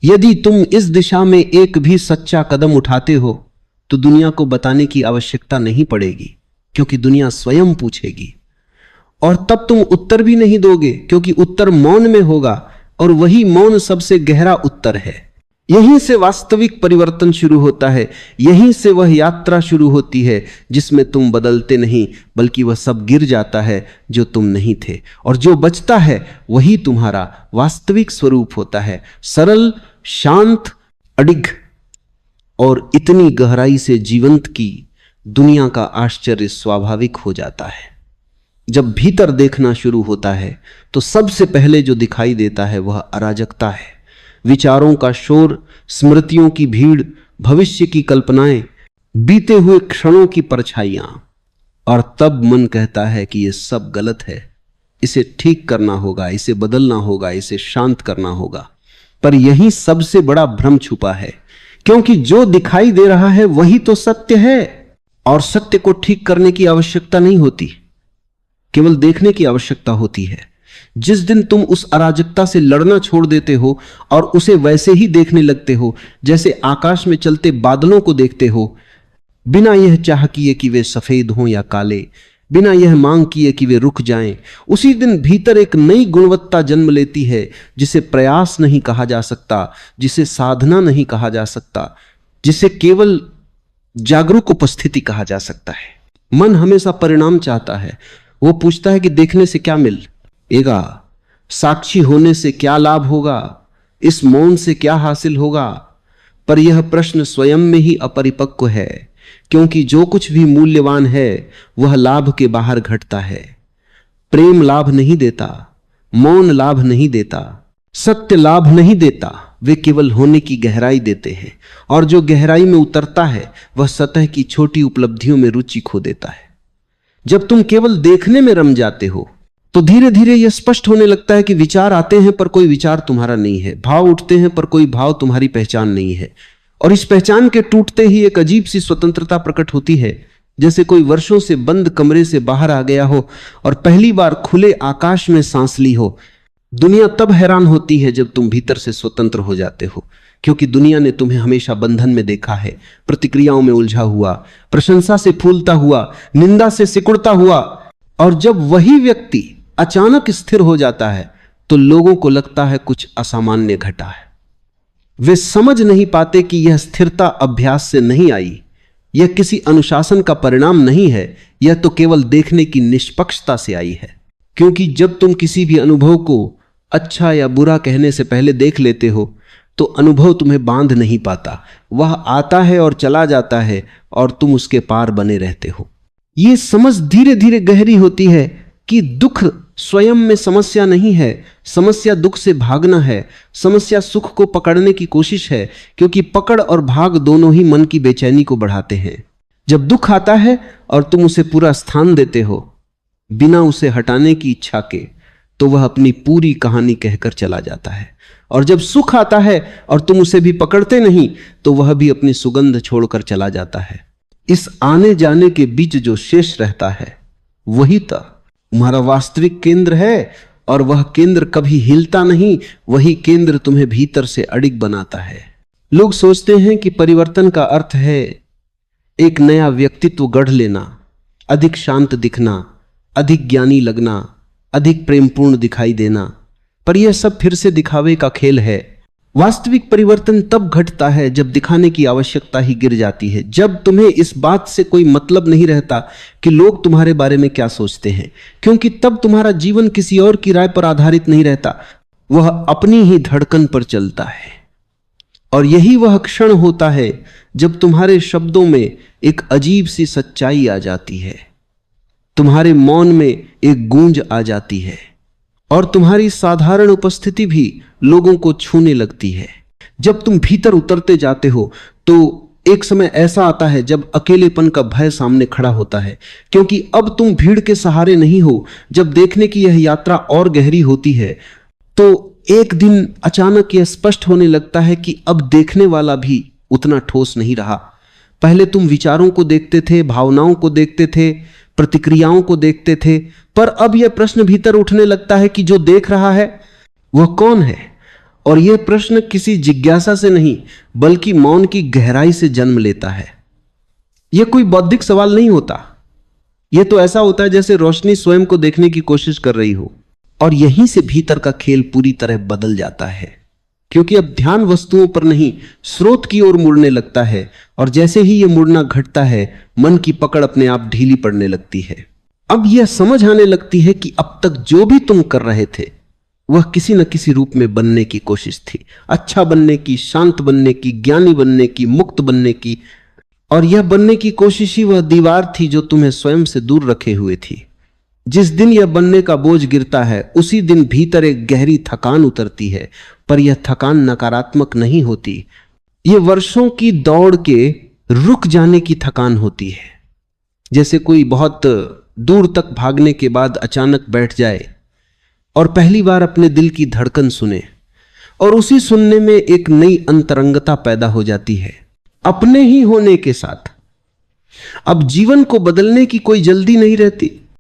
यदि तुम इस दिशा में एक भी सच्चा कदम उठाते हो तो दुनिया को बताने की आवश्यकता नहीं पड़ेगी, क्योंकि दुनिया स्वयं पूछेगी। और तब तुम उत्तर भी नहीं दोगे, क्योंकि उत्तर मौन में होगा, और वही मौन सबसे गहरा उत्तर है। यहीं से वास्तविक परिवर्तन शुरू होता है, यहीं से वह यात्रा शुरू होती है जिसमें तुम बदलते नहीं, बल्कि वह सब गिर जाता है जो तुम नहीं थे, और जो बचता है वही तुम्हारा वास्तविक स्वरूप होता है, सरल, शांत, अडिग और इतनी गहराई से जीवंत की दुनिया का आश्चर्य स्वाभाविक हो जाता है। जब भीतर देखना शुरू होता है तो सबसे पहले जो दिखाई देता है वह अराजकता है, विचारों का शोर, स्मृतियों की भीड़, भविष्य की कल्पनाएं, बीते हुए क्षणों की परछाइयां। और तब मन कहता है कि यह सब गलत है, इसे ठीक करना होगा, इसे बदलना होगा, इसे शांत करना होगा। पर यही सबसे बड़ा भ्रम छुपा है, क्योंकि जो दिखाई दे रहा है वही तो सत्य है, और सत्य को ठीक करने की आवश्यकता नहीं होती, केवल देखने की आवश्यकता होती है। जिस दिन तुम उस अराजकता से लड़ना छोड़ देते हो और उसे वैसे ही देखने लगते हो जैसे आकाश में चलते बादलों को देखते हो, बिना यह चाह किए कि वे सफेद हों या काले, बिना यह मांग किए कि वे रुक जाएं, उसी दिन भीतर एक नई गुणवत्ता जन्म लेती है, जिसे प्रयास नहीं कहा जा सकता, जिसे साधना नहीं कहा जा सकता, जिसे केवल जागरूक उपस्थिति कहा जा सकता है। मन हमेशा परिणाम चाहता है। वो पूछता है कि देखने से क्या मिलेगा, साक्षी होने से क्या लाभ होगा, इस मौन से क्या हासिल होगा। पर यह प्रश्न स्वयं में ही अपरिपक्व है, क्योंकि जो कुछ भी मूल्यवान है वह लाभ के बाहर घटता है। प्रेम लाभ नहीं देता, मौन लाभ नहीं देता, सत्य लाभ नहीं देता। वे केवल होने की गहराई देते हैं, और जो गहराई में उतरता है वह सतह की छोटी उपलब्धियों में रुचि खो देता है। जब तुम केवल देखने में रम जाते हो तो धीरे धीरे यह स्पष्ट होने लगता है कि विचार आते हैं पर कोई विचार तुम्हारा नहीं है, भाव उठते हैं पर कोई भाव तुम्हारी पहचान नहीं है। और इस पहचान के टूटते ही एक अजीब सी स्वतंत्रता प्रकट होती है, जैसे कोई वर्षों से बंद कमरे से बाहर आ गया हो और पहली बार खुले आकाश में सांस ली हो। दुनिया तब हैरान होती है जब तुम भीतर से स्वतंत्र हो जाते हो, क्योंकि दुनिया ने तुम्हें हमेशा बंधन में देखा है, प्रतिक्रियाओं में उलझा हुआ, प्रशंसा से फूलता हुआ, निंदा से सिकुड़ता हुआ। और जब वही व्यक्ति अचानक स्थिर हो जाता है तो लोगों को लगता है कुछ असामान्य घटा है। वे समझ नहीं पाते कि यह स्थिरता अभ्यास से नहीं आई, यह किसी अनुशासन का परिणाम नहीं है, यह तो केवल देखने की निष्पक्षता से आई है। क्योंकि जब तुम किसी भी अनुभव को अच्छा या बुरा कहने से पहले देख लेते हो तो अनुभव तुम्हें बांध नहीं पाता, वह आता है और चला जाता है और तुम उसके पार बने रहते हो। यह समझ धीरे धीरे गहरी होती है कि दुख स्वयं में समस्या नहीं है, समस्या दुख से भागना है, समस्या सुख को पकड़ने की कोशिश है, क्योंकि पकड़ और भाग दोनों ही मन की बेचैनी को बढ़ाते हैं। जब दुख आता है और तुम उसे पूरा स्थान देते हो बिना उसे हटाने की इच्छा के, तो वह अपनी पूरी कहानी कहकर चला जाता है। और जब सुख आता है और तुम उसे भी पकड़ते नहीं तो वह भी अपनी सुगंध छोड़कर चला जाता है। इस आने जाने के बीच जो शेष रहता है वही तो तुम्हारा वास्तविक केंद्र है, और वह केंद्र कभी हिलता नहीं, वही केंद्र तुम्हें भीतर से अडिग बनाता है। लोग सोचते हैं कि परिवर्तन का अर्थ है एक नया व्यक्तित्व गढ़ लेना, अधिक शांत दिखना, अधिक ज्ञानी लगना, अधिक प्रेमपूर्ण दिखाई देना, पर यह सब फिर से दिखावे का खेल है। वास्तविक परिवर्तन तब घटता है जब दिखाने की आवश्यकता ही गिर जाती है, जब तुम्हें इस बात से कोई मतलब नहीं रहता कि लोग तुम्हारे बारे में क्या सोचते हैं, क्योंकि तब तुम्हारा जीवन किसी और की राय पर आधारित नहीं रहता, वह अपनी ही धड़कन पर चलता है। और यही वह क्षण होता है जब तुम्हारे शब्दों में एक अजीब सी सच्चाई आ जाती है, तुम्हारे मौन में एक गूंज आ जाती है, और तुम्हारी साधारण उपस्थिति भी लोगों को छूने लगती है। जब तुम भीतर उतरते जाते हो तो एक समय ऐसा आता है जब अकेलेपन का भय सामने खड़ा होता है, क्योंकि अब तुम भीड़ के सहारे नहीं हो। जब देखने की यह यात्रा और गहरी होती है तो एक दिन अचानक यह स्पष्ट होने लगता है कि अब देखने वाला भी उतना ठोस नहीं रहा। पहले तुम विचारों को देखते थे, भावनाओं को देखते थे, प्रतिक्रियाओं को देखते थे, पर अब यह प्रश्न भीतर उठने लगता है कि जो देख रहा है वह कौन है। और यह प्रश्न किसी जिज्ञासा से नहीं बल्कि मौन की गहराई से जन्म लेता है। यह कोई बौद्धिक सवाल नहीं होता, यह तो ऐसा होता है जैसे रोशनी स्वयं को देखने की कोशिश कर रही हो। और यहीं से भीतर का खेल पूरी तरह बदल जाता है, क्योंकि अब ध्यान वस्तुओं पर नहीं स्रोत की ओर मुड़ने लगता है। और जैसे ही यह मुड़ना घटता है मन की पकड़ अपने आप ढीली पड़ने लगती है। अब यह समझ आने लगती है कि अब तक जो भी तुम कर रहे थे वह किसी न किसी रूप में बनने की कोशिश थी, अच्छा बनने की, शांत बनने की, ज्ञानी बनने की, मुक्त बनने की। और यह बनने की कोशिश ही वह दीवार थी जो तुम्हें स्वयं से दूर रखे हुए थी। जिस दिन यह बनने का बोझ गिरता है उसी दिन भीतर एक गहरी थकान उतरती है, पर यह थकान नकारात्मक नहीं होती, यह वर्षों की दौड़ के रुक जाने की थकान होती है। जैसे कोई बहुत दूर तक भागने के बाद अचानक बैठ जाए और पहली बार अपने दिल की धड़कन सुने, और उसी सुनने में एक नई अंतरंगता पैदा हो जाती है अपने ही होने के साथ। अब जीवन को बदलने की कोई जल्दी नहीं रहती,